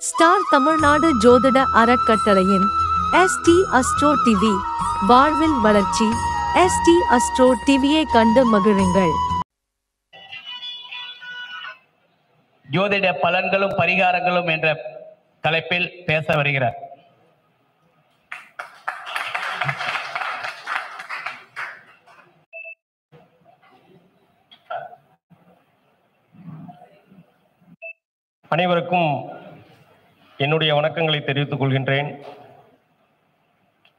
Star Tamil Nadu ஜோதிட அறக்கட்டளையின் ST astro TV வாழ்வில் வளர்ச்சி. ST அஸ்ட்ரோ டிவியை கண்டு மகிழுங்கள். ஜோதிட பலன்களும் பரிகாரங்களும் என்ற தலைப்பில் பேச வருகிறார். அனைவருக்கும் என்னுடைய வணக்கங்களை தெரிவித்துக் கொள்கின்றேன்.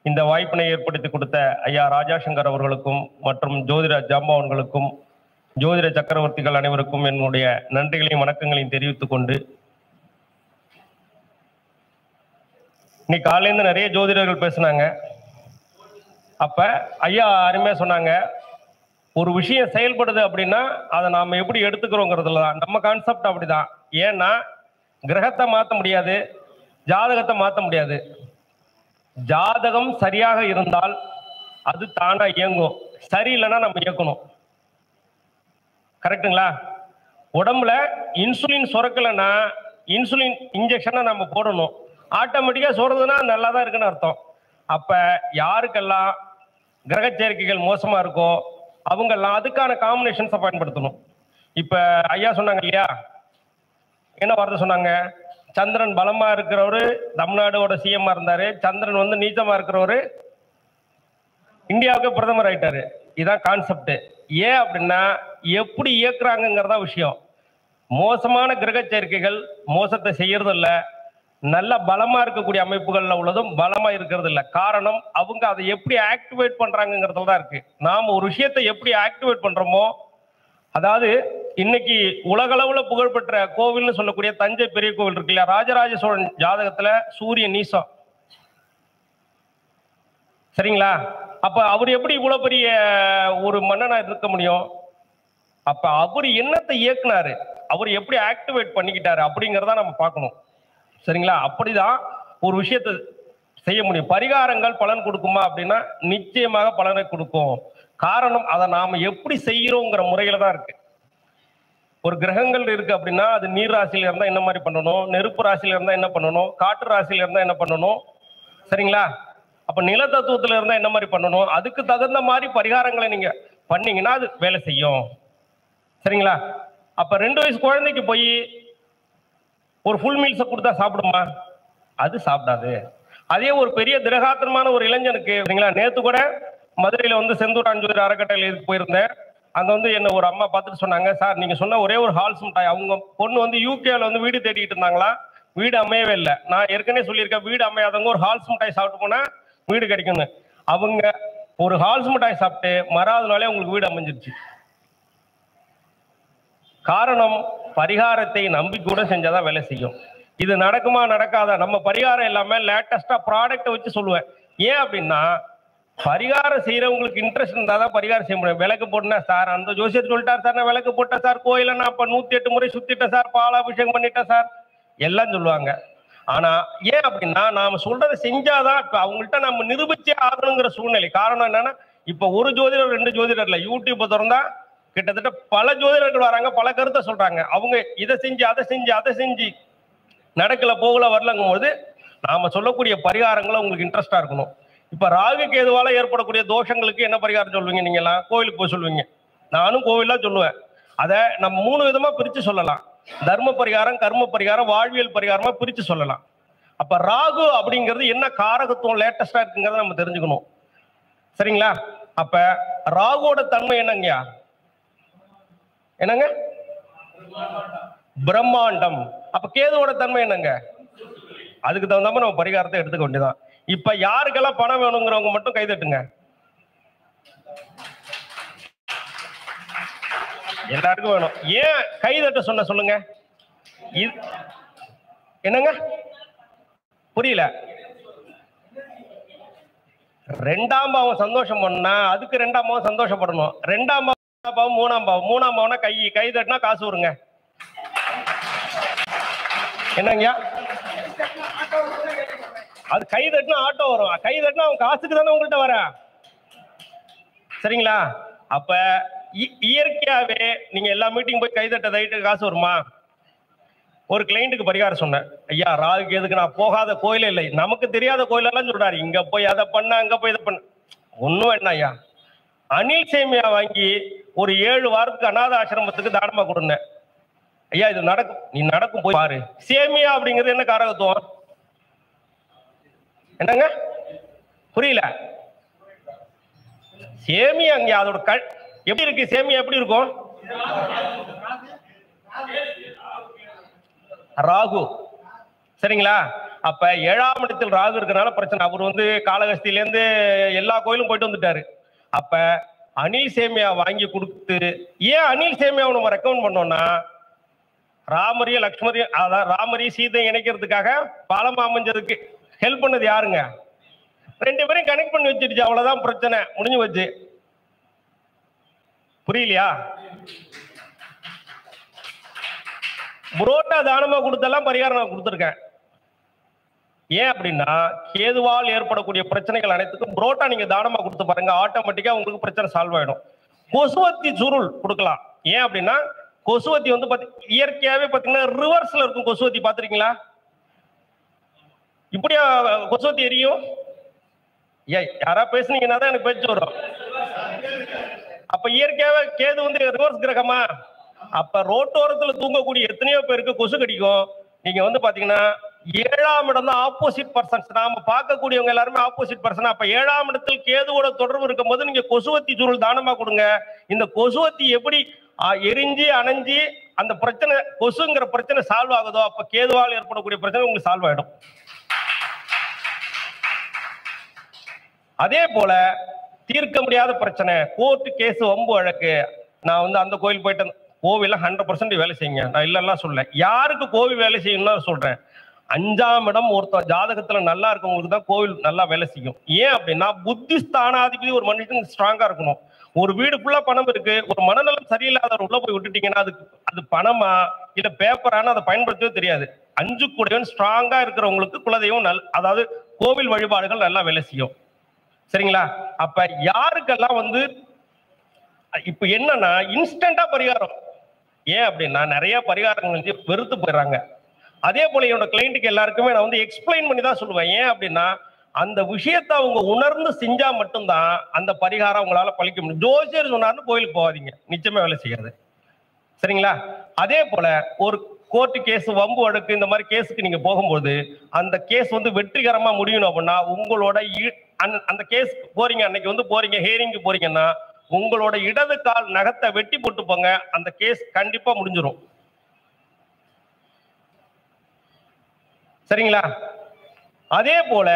இந்த வாய்ப்பினை ஏற்படுத்தி கொடுத்த ஐயா ராஜாசங்கர் அவர்களுக்கும் மற்றும் ஜோதிட ஜாம்பவான்களுக்கும் ஜோதிட சக்கரவர்த்திகள் அனைவருக்கும் என்னுடைய நன்றிகளையும் வணக்கங்களையும் தெரிவித்துக் கொண்டு, இன்னைக்கு காலையிலேருந்து நிறைய ஜோதிடர்கள் பேசினாங்க. அப்ப ஐயா அருமையா சொன்னாங்க, ஒரு விஷயம் செயல்படுது அப்படின்னா அதை நாம எப்படி எடுத்துக்கிறோங்கிறதுல தான் நம்ம கான்செப்ட். அப்படிதான். ஏன்னா கிரகத்தை மாற்ற முடியாது, ஜாதகத்தை மாற்ற முடியாது. ஜாதகம் சரியாக இருந்தால் அது தானா இயங்கும், சரியில்லைன்னா நம்ம இயக்கணும். கரெக்டுங்களா? உடம்புல இன்சுலின் சுரக்கலைன்னா இன்சுலின் இன்ஜெக்ஷனை நம்ம போடணும். ஆட்டோமேட்டிக்கா சொல்றதுன்னா நல்லா தான் இருக்குன்னு அர்த்தம். அப்ப யாருக்கெல்லாம் கிரக சேர்க்கைகள் மோசமா இருக்கோ அவங்கெல்லாம் அதுக்கான காம்பினேஷன்ஸை பயன்படுத்தணும். இப்ப ஐயா சொன்னாங்க இல்லையா, என்ன வார்த்தை சொன்னாங்க? சந்திரன் பலமா இருக்கிறவரு தமிழ்நாடோட சிஎம்மா இருந்தாரு, சந்திரன் வந்து நீச்சமா இருக்கிறவரு இந்தியாவுக்கு பிரதமர் ஆயிட்டாரு. இதுதான் கான்செப்ட். ஏன் அப்படின்னா எப்படி இயக்குறாங்கிறதா விஷயம். மோசமான கிரக சேர்க்கைகள் மோசத்தை செய்யறது இல்லை, நல்ல பலமா இருக்கக்கூடிய அமைப்புகள்ல உள்ளதும் பலமா இருக்கிறது இல்லை. காரணம் அவங்க அதை எப்படி ஆக்டிவேட் பண்றாங்கிறதுல தான் இருக்கு. நாம ஒரு விஷயத்தை எப்படி ஆக்டிவேட் பண்றோமோ, அதாவது இன்னைக்கு உலகளவுல புகழ்பெற்ற கோவில்னு சொல்லக்கூடிய தஞ்சை பெரிய கோவில் இருக்கு இல்லையா, ராஜராஜ சோழன் ஜாதகத்துல சூரிய நீசம். சரிங்களா? அப்ப அவர் எப்படி இவ்வளவு பெரிய ஒரு மன்னனா இருக்க முடியும்? அப்ப அவர் என்னத்தை இயக்குனாரு, அவர் எப்படி ஆக்டிவேட் பண்ணிக்கிட்டாரு அப்படிங்கிறத நம்ம பார்க்கணும். சரிங்களா? அப்படிதான் ஒரு விஷயத்தை செய்ய முடியும். பரிகாரங்கள் பலன் கொடுக்குமா அப்படின்னா நிச்சயமாக பலனை கொடுக்கும். காரணம் அதை நாம எப்படி செய்கிறோங்கிற முறையில தான் இருக்கு. ஒரு கிரகங்கள் இருக்கு அப்படின்னா அது நீர் ராசியில இருந்தா என்ன மாதிரி பண்ணணும், நெருப்பு ராசியில இருந்தா என்ன பண்ணணும், காற்று ராசியில இருந்தா என்ன பண்ணணும். சரிங்களா? அப்ப நில தத்துவத்துல இருந்தா என்ன மாதிரி பண்ணணும், அதுக்கு தகுந்த மாதிரி பரிகாரங்களை நீங்க பண்ணீங்கன்னா அது வேலை செய்யும். சரிங்களா? அப்ப 2 வயசு குழந்தைக்கு போய் ஒரு ஃபுல் மீல்ஸை கொடுத்தா சாப்பிடுமா? அது சாப்பிடாது. அதே ஒரு பெரிய திரகாத்திரமான ஒரு இளைஞனுக்கு, சரிங்களா, நேத்து கூட மதுரையில வந்து செந்தூர் அஞ்சூர் அறக்கட்டளைக்கு போயிருந்தேன். அங்க வந்து என்ன ஒரு அம்மா பார்த்துட்டு சொன்னாங்க, சார் நீங்க சொன்ன ஒரே ஒரு ஹால்ஸ் மிட்டாய், அவங்க பொண்ணு வந்து யூகேல வந்து வீடு தேடிட்டு இருந்தாங்களா, வீடு அமையவே இல்லை. நான் ஏற்கனவே சொல்லியிருக்கேன், வீடு அமையாதவங்க ஒரு ஹால்ஸ் மிட்டாய் சாப்பிட்டு போனா வீடு கிடைக்கும்னு. அவங்க ஒரு ஹால்ஸ் மிட்டாய் சாப்பிட்டு மறாவது நாளே உங்களுக்கு வீடு அமைஞ்சிருச்சு. காரணம் பரிகாரத்தை நம்பி கூட செஞ்சாதான் வேலை செய்யும். இது நடக்குமா நடக்காதா, நம்ம பரிகாரம் எல்லாமே லேட்டஸ்டா ப்ராடக்டை வச்சு சொல்லுவேன். ஏன் அப்படின்னா பரிகாரம் செய்யறவங்களுக்கு இன்ட்ரெஸ்ட் இருந்தாதான் பரிகாரம் செய்ய முடியும். விளக்கு போட்டேன்னா சார் அந்த ஜோசியர் சொல்லிட்டார் சார், நான் விளக்கு போட்டேன் சார், கோயில நான் இப்ப 108 முறை சுத்திட்டேன் சார், பாலாபிஷேகம் பண்ணிட்டேன் சார், எல்லாம் சொல்லுவாங்க. ஆனா ஏன் அப்படின்னா நாம சொல்றதை செஞ்சாதான் இப்ப அவங்கள்ட்ட நம்ம நிரூபிச்சே ஆகணுங்கிற சூழ்நிலை. காரணம் என்னன்னா இப்ப ஒரு ஜோதிடர் 2 ஜோதிடர் இல்ல, யூடியூப் திறந்தா கிட்டத்தட்ட பல ஜோதிடர்கள் வராங்க, பல கருத்தை சொல்றாங்க. அவங்க இதை செஞ்சு அதை செஞ்சு நடக்கல போகல வரலங்கும் போது நாம சொல்லக்கூடிய பரிகாரங்களை உங்களுக்கு இன்ட்ரெஸ்டா இருக்கணும். இப்ப ராகு கேதுவால ஏற்படக்கூடிய தோஷங்களுக்கு என்ன பரிகாரம் சொல்லுவீங்க? நீங்க எல்லாம் கோவிலுக்கு போய் சொல்லுவீங்க, நானும் கோவிலா சொல்லுவேன். அதை நம்ம 3 விதமா பிரிச்சு சொல்லலாம். தர்ம பரிகாரம், கர்ம பரிகாரம், வாழ்வியல் பரிகாரமா பிரிச்சு சொல்லலாம். அப்ப ராகு அப்படிங்கிறது என்ன காரகத்துவம் லேட்டஸ்டா இருக்குங்கிறத நம்ம தெரிஞ்சுக்கணும். சரிங்களா? அப்ப ராகுவோட தன்மை என்னங்கய்யா? என்னங்க? பிரம்மாண்டம். அப்ப கேதுவோட தன்மை என்னங்க? அதுக்கு தகுந்த மாதிரி நம்ம பரிகாரத்தை எடுத்துக்க வேண்டியதான். இப்ப யாருக்கெல்லாம் பணம் வேணுங்கிறவங்க மட்டும் கைதட்டுங்க. எல்லாருக்கும் வேணும். ஏன் கைதட்ட சொல்லுங்க. என்னங்க புரியல? 2ஆம் பாவம் சந்தோஷம் பண்ணா அதுக்கு 2ஆம் பாவம் சந்தோஷப்படணும். 2ஆம் பாவம் 3ஆம் பாவம். 3ஆம் பாவம்னா கை தட்டினா காசு வருங்க. என்னங்கய்யா? அது கை தட்டினா ஆட்டோ வரும், கை தட்டினா அவன் காசுக்கு தானே உங்கள்கிட்ட வர. சரிங்களா? அப்ப இயற்கையாவே நீங்க எல்லா மீட்டிங் போய் கை தட்ட காசு வருமா? ஒரு கிளைண்ட்டுக்கு பரிகாரம் சொன்னேன். ஐயா ராகுக்கு எதுக்கு, நான் போகாத கோயிலே இல்லை, நமக்கு தெரியாத கோயிலெல்லாம் சொல்றாரு, இங்க போய் அதை பண்ண அங்க போய் இதை பண்ண. ஒன்றும் என்ன ஐயா, அணில் சேமியா வாங்கி ஒரு 7 வாரத்துக்கு அநாத ஆசிரமத்துக்கு தானமா கொடுங்க. ஐயா இது நடக்கும், நீ நடக்கும் போய் பாரு. சேமியா அப்படிங்கிறது என்ன காரகத்துவம்? என்னங்க புரியல? சேமியா அங்க அதோட எப்படி இருக்கு? சேமியா எப்படி இருக்கும்? ராகு, சரிங்களா? அப்ப 7ஆம் இடத்தில் ராகு இருக்கனால பிரச்சனை. அவர் காளகஸ்தியில இருந்து எல்லா கோயிலும் போயிட்டு வந்துட்டாரு. அப்ப அணில் சேமியா வாங்கி கொடுத்து, ஏன் அணில் சேமியா நம்ம ரெக்கமெண்ட் பண்ணோம்னா, ராமரையும் லக்ஷ்மரையும், அதான் ராமரையும் சீதையும் இணைக்கிறதுக்காக பாலம் அமைஞ்சதுக்கு ஹெல்ப் பண்ணது யாருங்க? 2 பேரையும் கனெக்ட் பண்ணி வச்சிருச்சு, அவ்வளவுதான் பிரச்சனை முடிஞ்சு வச்சு. புரியலையா? புரோட்டா தானமா கொடுத்தெல்லாம் பரிகாரம் நான் கொடுத்துருக்கேன். ஏன் அப்படின்னா, கேதுவால் ஏற்படக்கூடிய பிரச்சனைகள் அனைத்துக்கும் புரோட்டா நீங்க தானமா கொடுத்து பாருங்க, ஆட்டோமேட்டிக்கா உங்களுக்கு பிரச்சனை சால்வ் ஆயிடும். கொசுவத்தி சுருள் கொடுக்கலாம். ஏன் அப்படின்னா, கொசுவத்தி இயற்கையாவே பாத்தீங்கன்னா ரிவர்ஸ்ல இருக்கும். கொசுவத்தி பாத்திருக்கீங்களா? இப்படியா கொசுவத்தி எரியும்? யாரா பேசுனீங்கன்னா தான் எனக்கு பேச்சு வரும். அப்ப இயற்கையாவே கேது ரிவர்ஸ் கிரகமா? அப்ப ரோட்டோரத்துல தூங்கக்கூடிய எத்தனையோ பேருக்கு கொசு கடிக்கும். நீங்க பாத்தீங்கன்னா 7ஆம் இடம் தான் ஆப்போசிட் பர்சன்ஸ். நாம பார்க்கக்கூடியவங்க எல்லாருமே ஆப்போசிட் பர்சன். அப்ப 7ஆம் இடத்தில் கேதுவோட தொடர்பு இருக்கும் போது நீங்க கொசுவத்தி சுருள் தானமா கொடுங்க. இந்த கொசுவத்தி எப்படி எரிஞ்சு அணைஞ்சு அந்த பிரச்சனை, கொசுங்கிற பிரச்சனை சால்வ் ஆகுதோ, அப்ப கேதுவால் ஏற்படக்கூடிய பிரச்சனை உங்களுக்கு சால்வ் ஆயிடும். அதே போல தீர்க்க முடியாத பிரச்சனை, கோர்ட்டு கேஸ், வம்பு வழக்கு. நான் அந்த கோயில் போயிட்டு, கோவில 100% வேலை செய்யுங்க, நான் இல்லைன்னா சொல்ல. யாருக்கு கோவில் வேலை செய்யணும்னு சொல்றேன். 5ஆம் இடம் ஒருத்தர் ஜாதகத்துல நல்லா இருக்கவங்களுக்கு தான் கோவில் நல்லா வேலை செய்யும். ஏன் அப்படின்னா, புத்தி ஸ்தானாதிபதி ஒரு மனுஷனுக்கு ஸ்ட்ராங்கா இருக்கணும். ஒரு வீடு ஃபுல்லா பணம் இருக்கு, ஒரு மனநலம் சரியில்லாத உள்ள போய் விட்டுட்டீங்கன்னா அது பணமா இல்ல பேப்பரான அதை பயன்படுத்தவே தெரியாது. 5 கூடவன் ஸ்ட்ராங்கா இருக்கிறவங்களுக்கு குலதெய்வம் அதாவது கோவில் வழிபாடுகள் நல்லா வேலை செய்யும். சரிங்களா? அப்ப யாருக்கெல்லாம் இப்ப என்னன்னா இன்ஸ்டன்டா பரிகாரம். ஏன் அப்படின்னா, நிறைய பரிகாரங்கள் வெறுத்து போயிடுறாங்க. அதே போல என்னோட கிளைண்ட்டுக்கு எல்லாருக்குமே நான் எக்ஸ்பிளைன் பண்ணி தான் சொல்லுவேன். ஏன் அப்படின்னா, அந்த விஷயத்தை அவங்க உணர்ந்து செஞ்சா மட்டும்தான் அந்த பரிகாரம் உங்களால பழிக்க முடியும். ஜோசியர் சொன்னார்னு கோயிலுக்கு போகாதீங்க, நிச்சயமா வேலை செய்யாது. சரிங்களா? அதே போல ஒரு கோர்ட்டு கேஸ், வம்பு வழக்கு, இந்த மாதிரி கேஸுக்கு நீங்க போகும்போது அந்த கேஸ் வெற்றிகரமா முடியணும் அப்படின்னா, உங்களோட அந்த கேஸ் போறீங்க, அன்னைக்கு போறீங்க ஹியரிங்க்கு போறீங்கன்னா, உங்களோட இடது கால் நகத்தை வெட்டி போட்டு போங்க, அந்த கேஸ் கண்டிப்பா முடிஞ்சிடும். சரிங்களா? அதே போல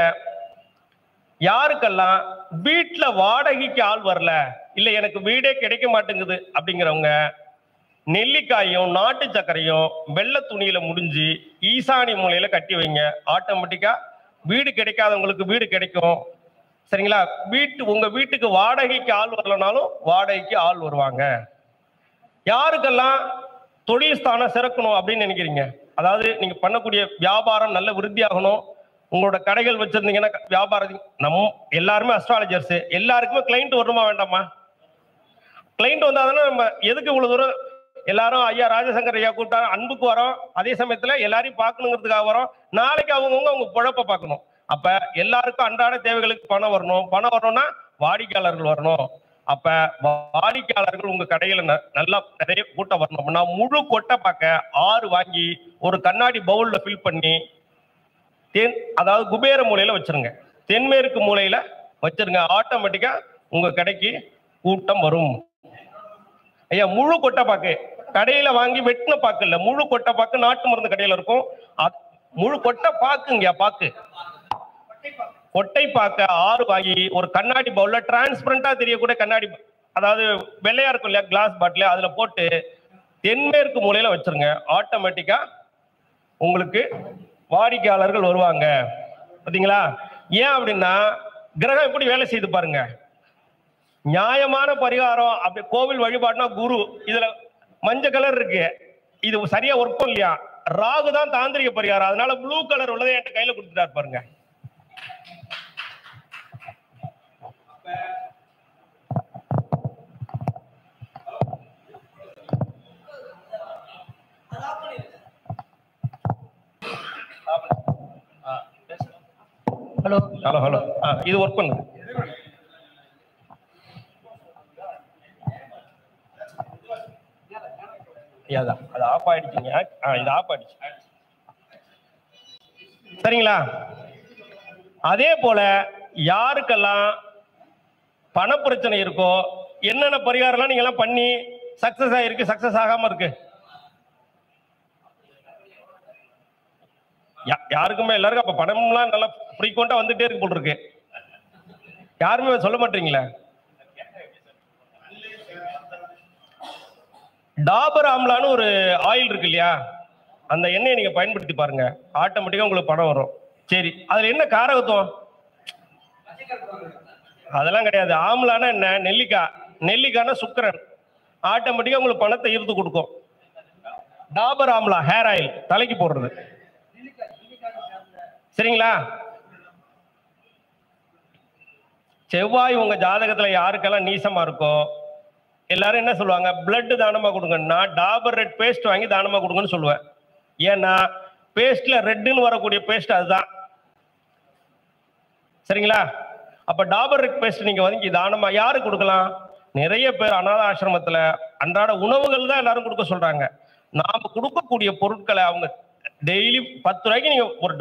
யாருக்கெல்லாம் வீட்டுல வாடகைக்கு ஆள் வரல, இல்ல எனக்கு வீடே கிடைக்க மாட்டேங்குது அப்படிங்கிறவங்க, நெல்லிக்காயும் நாட்டு சர்க்கரையும் வெள்ளை துணியில முடிஞ்சு ஈசானி மூலையில கட்டி வைங்க. ஆட்டோமேட்டிக்கா வீடு கிடைக்காதவங்களுக்கு வீடு கிடைக்கும். சரிங்களா? உங்க வீட்டுக்கு வாடகைக்கு ஆள் வரலனாலும் வாடகைக்கு ஆள் வருவாங்க. யாருக்கெல்லாம் தொழில் ஸ்தானம் சிறக்கணும் அப்படின்னு நினைக்கிறீங்க, அதாவது நீங்க பண்ணக்கூடிய வியாபாரம் நல்ல விருத்தி ஆகணும், உங்களோட கடைகள் வச்சிருந்தீங்கன்னா வியாபாரம், எல்லாருமே அஸ்ட்ராலஜர்ஸ், எல்லாருக்குமே கிளைண்ட் வரணுமா வேண்டாமா? கிளைண்ட் வந்தாதானே நம்ம எதுக்கு இவ்வளவு தூரம் எல்லாரும் ஐயா ராஜசங்கர் ஐயா கூப்பிட்டா அன்புக்கு வரோம், அதே சமயத்துல எல்லாரையும் பார்க்கணுங்கிறதுக்காக வரோம். நாளைக்கு அவங்க பொழப்ப பார்க்கணும். அப்ப எல்லாருக்கும் அன்றாட தேவைகளுக்கு பணம் வரணும். பணம் வரணும்னா வாடிக்கையாளர்கள் வரணும். அப்ப வாடிக்கையாளர்கள் உங்க கடையில நல்லா நிறைய கூட்டம் வரணும் அப்படின்னா, முழு கொட்டை பார்க்க 6 வாங்கி ஒரு கண்ணாடி பவுல்ல ஃபில் பண்ணி அதாவது குபேர மூலையில வச்சிருங்க, தென்மேற்கு மூலையில வச்சிருங்க. ஆட்டோமேட்டிக்கா உங்க கடைக்கு கூட்டம் வரும். ஐயா முழு கொட்டை பாக்கு கடையில வாங்கி வெட்டின பாக்கு இல்ல, முழு கொட்டை பாக்கு நாட்டு மருந்து கடையில இருக்கும். முழு கொட்டை பாக்குங்க, பாக்கு கொட்டை பாக்க 6 வாங்கி ஒரு கண்ணாடி பவுல்ல டிரான்ஸ்பரண்டா தெரியக்கூடிய கண்ணாடி, அதாவது வெள்ளையா இருக்கும் இல்லையா கிளாஸ் பாட்டில், அதுல போட்டு தென்மேற்கு மூலையில வச்சிருங்க. ஆட்டோமேட்டிக்கா உங்களுக்கு வாடிக்கையாளர்கள் வருவாங்க. பாத்தீங்களா? ஏன் அப்படின்னா, கிரகம் எப்படி வேலை செய்து பாருங்க. நியாயமான பரிகாரம் அப்படி கோவில் வழிபாடுனா குரு, இதுல மஞ்சள் கலர் இருக்கு, இது சரியா ஒர்க் இல்லையா? ராகு தான் தாந்திரிக பரிகாரம், அதனால ப்ளூ கலர் உள்ளதை என்கிட்ட கையில கொடுத்துட்டாரு பாருங்க. ஹலோ ஹலோ ஹலோ இது ஒர்க் பண்ணுது. அதான் அது ஆஃப் ஆயிடுச்சுங்க. இது ஆஃப் ஆயிடுச்சு. சரிங்களா? அதே போல யாருக்கெல்லாம் பண பிரச்சனை இருக்கோ என்னென்ன பரிகாரம்லாம் நீங்க எல்லாம் பண்ணி சக்சஸ் ஆயிருக்கு, சக்சஸ் ஆகாம இருக்கு? யாருக்குமே எல்லாருக்கும் அப்ப பணம்லாம் நல்லா ஃப்ரீக்வெண்டா வந்துட்டே இருக்கு போல் இருக்கு. யாருமே சொல்ல மாட்டீங்களே. டாபர் ஆம்லான்னு ஒரு ஆயில் இருக்கு இல்லையா, அந்த எண்ணெயை நீங்க பயன்படுத்தி பாருங்க, ஆட்டோமேட்டிக்கா உங்களுக்கு பணம் வரும். சரி, அதுல என்ன காரகத்துவம்? அதெல்லாம் கிடையாது. ஆம்லானா என்ன? நெல்லிக்காய். நெல்லிக்காய்னா சுக்கரன். ஆட்டோமேட்டிக்கா உங்களுக்கு பணத்தை ஈர்த்து கொடுக்கும். டாபர் ஆம்லா ஹேர் ஆயில், தலைக்கு போடுறது. சரிங்களா? செவ்வாய் உங்க ஜாதகத்துல யாருக்கெல்லாம் நீசமா இருக்கோ எல்லாரும் என்ன சொல்லுவாங்க? பிளட் தானமா கொடுங்க. நான் டாபர் ரெட் பேஸ்ட் வாங்கி தானமா கொடுங்கன்னு சொல்லுவேன். ஏன்னா பேஸ்ட்ல ரெட்னு வரக்கூடிய பேஸ்ட் அதுதான். சரிங்களா? அப்ப டாபர் ரெட் பேஸ்ட் நீங்க வாங்கி தானமா யாருக்கு கொடுக்கலாம்? நிறைய பேர் அநாத ஆசிரமத்துல அன்றாட உணவுகள் தான் எல்லாரும் கொடுக்க சொல்றாங்க. நாம கொடுக்கக்கூடிய பொருட்களை அவங்க டெய்லி 10 ரூபாய்க்கு நீங்க ஒரு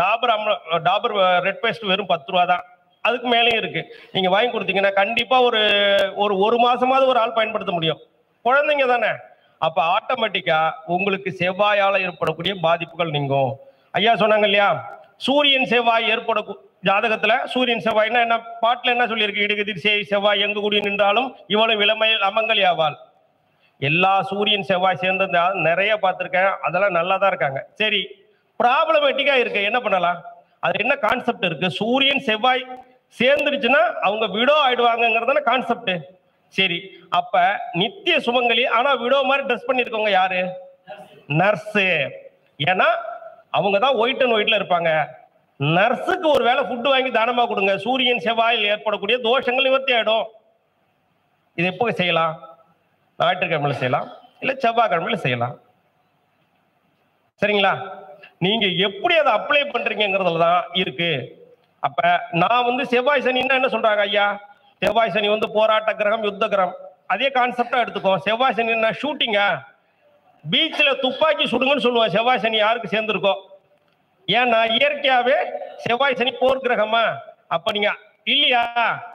டாபர் ரெட் பேஸ்ட் வெறும் 10 ரூபா தான். அதுக்கு மேலேயும் இருக்கு. நீங்க வாங்கி கொடுத்தீங்கன்னா கண்டிப்பா ஒரு மாசமாவது ஒரு ஆள் பயன்படுத்த முடியும். குழந்தைங்க தானே. அப்ப ஆட்டோமேட்டிக்கா உங்களுக்கு செவ்வாயால ஏற்படக்கூடிய பாதிப்புகள் நீங்கும். ஐயா சொன்னாங்க இல்லையா, சூரியன் செவ்வாய் ஏற்பட ஜாதகத்துல சூரியன் செவ்வாய்னா என்ன? பாட்டுல என்ன சொல்லியிருக்கு? இடுகதிர் செவ்வாய் எங்கு கூடி நின்றாலும் இவ்வளவு இளமையில் அமங்கல் ஆவாள். எல்லா சூரியன் செவ்வாய் சேர்ந்து நிறைய பார்த்திருக்கேன். அதெல்லாம் நல்லா தான் இருக்காங்க. சரி, ப்ராப்ளமேட்டிக்கா இருக்கு, என்ன பண்ணலாம்? அது என்ன கான்செப்ட் இருக்கு? சூரியன் செவ்வாய் சேர்ந்துருச்சுன்னா அவங்க விடோ ஆயிடுவாங்கிறதான கான்செப்ட். சரி, அப்ப நித்திய சுமங்கலி ஆனா விடோ மாதிரி ட்ரெஸ் பண்ணிருக்கவங்க யாரு? நர்ஸ். ஏன்னா அவங்க தான் ஒயிட் அண்ட் ஒயிட்ல இருப்பாங்க. நர்ஸுக்கு ஒரு வேளை ஃபுட்டு வாங்கி தானமா கொடுங்க. சூரியன் செவ்வாயில் ஏற்படக்கூடிய தோஷங்கள் நிவர்த்தி ஆயிடும். இது எப்போ செய்யலாம்? ஞாயிற்றுக்கிழமையில செய்யலாம், இல்ல செவ்வாய்க்கிழமையில செய்யலாம். சரிங்களா? நீங்க எப்படி அதை அப்ளை பண்றீங்கிறதுல தான் இருக்கு. அப்ப நான் செவ்வாய் சனின்னா என்ன சொல்றாங்க ஐயா? செவ்வாய் சனி போராட்ட கிரகம், யுத்த கிரகம். அதே கான்செப்டா எடுத்துக்கோ. செவ்வாய் சனி என்ன? ஷூட்டிங்கா? பீச்ல துப்பாக்கி சுடுங்கன்னு சொல்லுவோம். செவ்வாய் சனி யாருக்கு சேர்ந்துருக்கோ? ஏன்னா இயற்கையாவே செவ்வாய் சனி போர் கிரகமா? அப்ப நீங்க இல்லையா,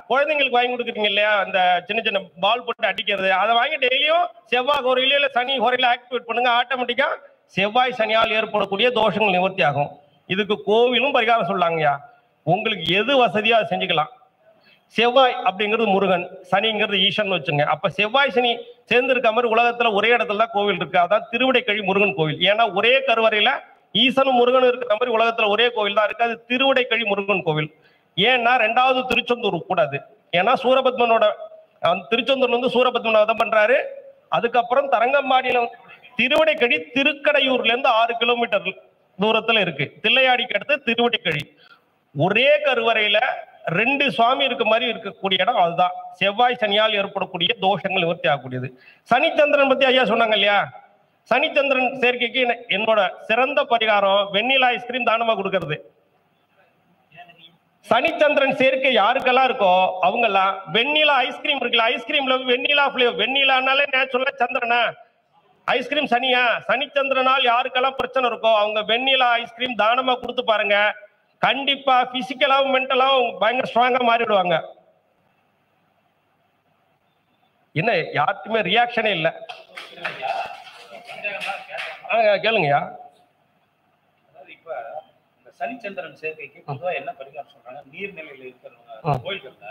குழந்தைங்களுக்கு வாங்கி கொடுக்குறீங்க இல்லையா, அந்த சின்ன சின்ன பால் போட்டு அடிக்கிறது, அதை வாங்கி டெய்லியும் செவ்வாய் குறையில இல்ல சனி குறையில ஆக்டிவேட் பண்ணுங்க. ஆட்டோமேட்டிக்கா செவ்வாய் சனியால் ஏற்படக்கூடிய தோஷங்கள் நிவர்த்தி ஆகும். இதுக்கு கோவிலும் பரிகாரம் சொல்லாங்கய்யா. உங்களுக்கு எது வசதியோ அதை செஞ்சுக்கலாம். செவ்வாய் அப்படிங்கிறது முருகன், சனிங்கிறது ஈசன் வச்சுங்க. அப்ப செவ்வாய் சனி சேர்ந்து இருக்க மாதிரி உலகத்துல ஒரே இடத்துல தான் கோவில் இருக்கு. அதான் திருவிடைக்கழி முருகன் கோவில். ஏன்னா ஒரே கருவறையில ஈசனும் முருகனும் இருக்கிற மாதிரி உலகத்துல ஒரே கோவில் தான் இருக்கு. அது திருவிடைக்கழி முருகன் கோவில். ஏன்னா 2வது திருச்செந்தூர் கூடாது. ஏன்னா சூரபத்மனோட திருச்செந்தூர்ல சூரபத்மன் வதம் பண்றாரு. அதுக்கப்புறம் தரங்கம்பாடியில திருவிடைக்கழி திருக்கடையூர்ல இருந்து 6 கிலோமீட்டர் தூரத்துல இருக்கு. தில்லையாடிக்கு அடுத்து திருவிடைக்கழி. ஒரே கருவறையில 2 சுவாமி இருக்க மாதிரி இருக்கக்கூடிய இடம் அதுதான். செவ்வாய் சனியால் ஏற்படக்கூடிய தோஷங்கள் நிவர்த்தி ஆகக்கூடியது. சனிச்சந்திரன் பத்தி ஐயா சொன்னாங்க இல்லையா, சனிச்சந்திரன் சேர்க்கைக்கு என்னோட சிறந்த பரிகாரம் வெண்ணிலா ஐஸ்கிரீம் தானமா கொடுக்கறது. சனிச்சந்திரன் சேர்க்கை யாருக்கெல்லாம் இருக்கோ அவங்க எல்லாம் வெண்ணிலா ஐஸ்கிரீம் இருக்குல்ல, ஐஸ்கிரீம்ல வெண்ணிலா பிளேவர். வெண்ணிலானாலே நேச்சுரலா சந்திரனா, ஐஸ்கிரீம் சனியா? சனிச்சந்திரனால் யாருக்கெல்லாம் பிரச்சனை இருக்கோ அவங்க வெண்ணிலா ஐஸ்கிரீம் தானமா கொடுத்து பாருங்க. கண்டிப்பா பிசிக்கலாவும் மென்டலாவும் பயங்கர ஸ்ட்ராங்கா மாறிடுவாங்க. என்ன யாருக்குமே ரியாக்ஷனே இல்ல? கேளுங்கய்யா. சனிச்சந்திரன் சேர்க்கைக்கு பொதுவா என்ன பரிகாரம் சொல்றாங்க? நீர்நிலையில இருக்கிறவங்க கோயில்கள்ல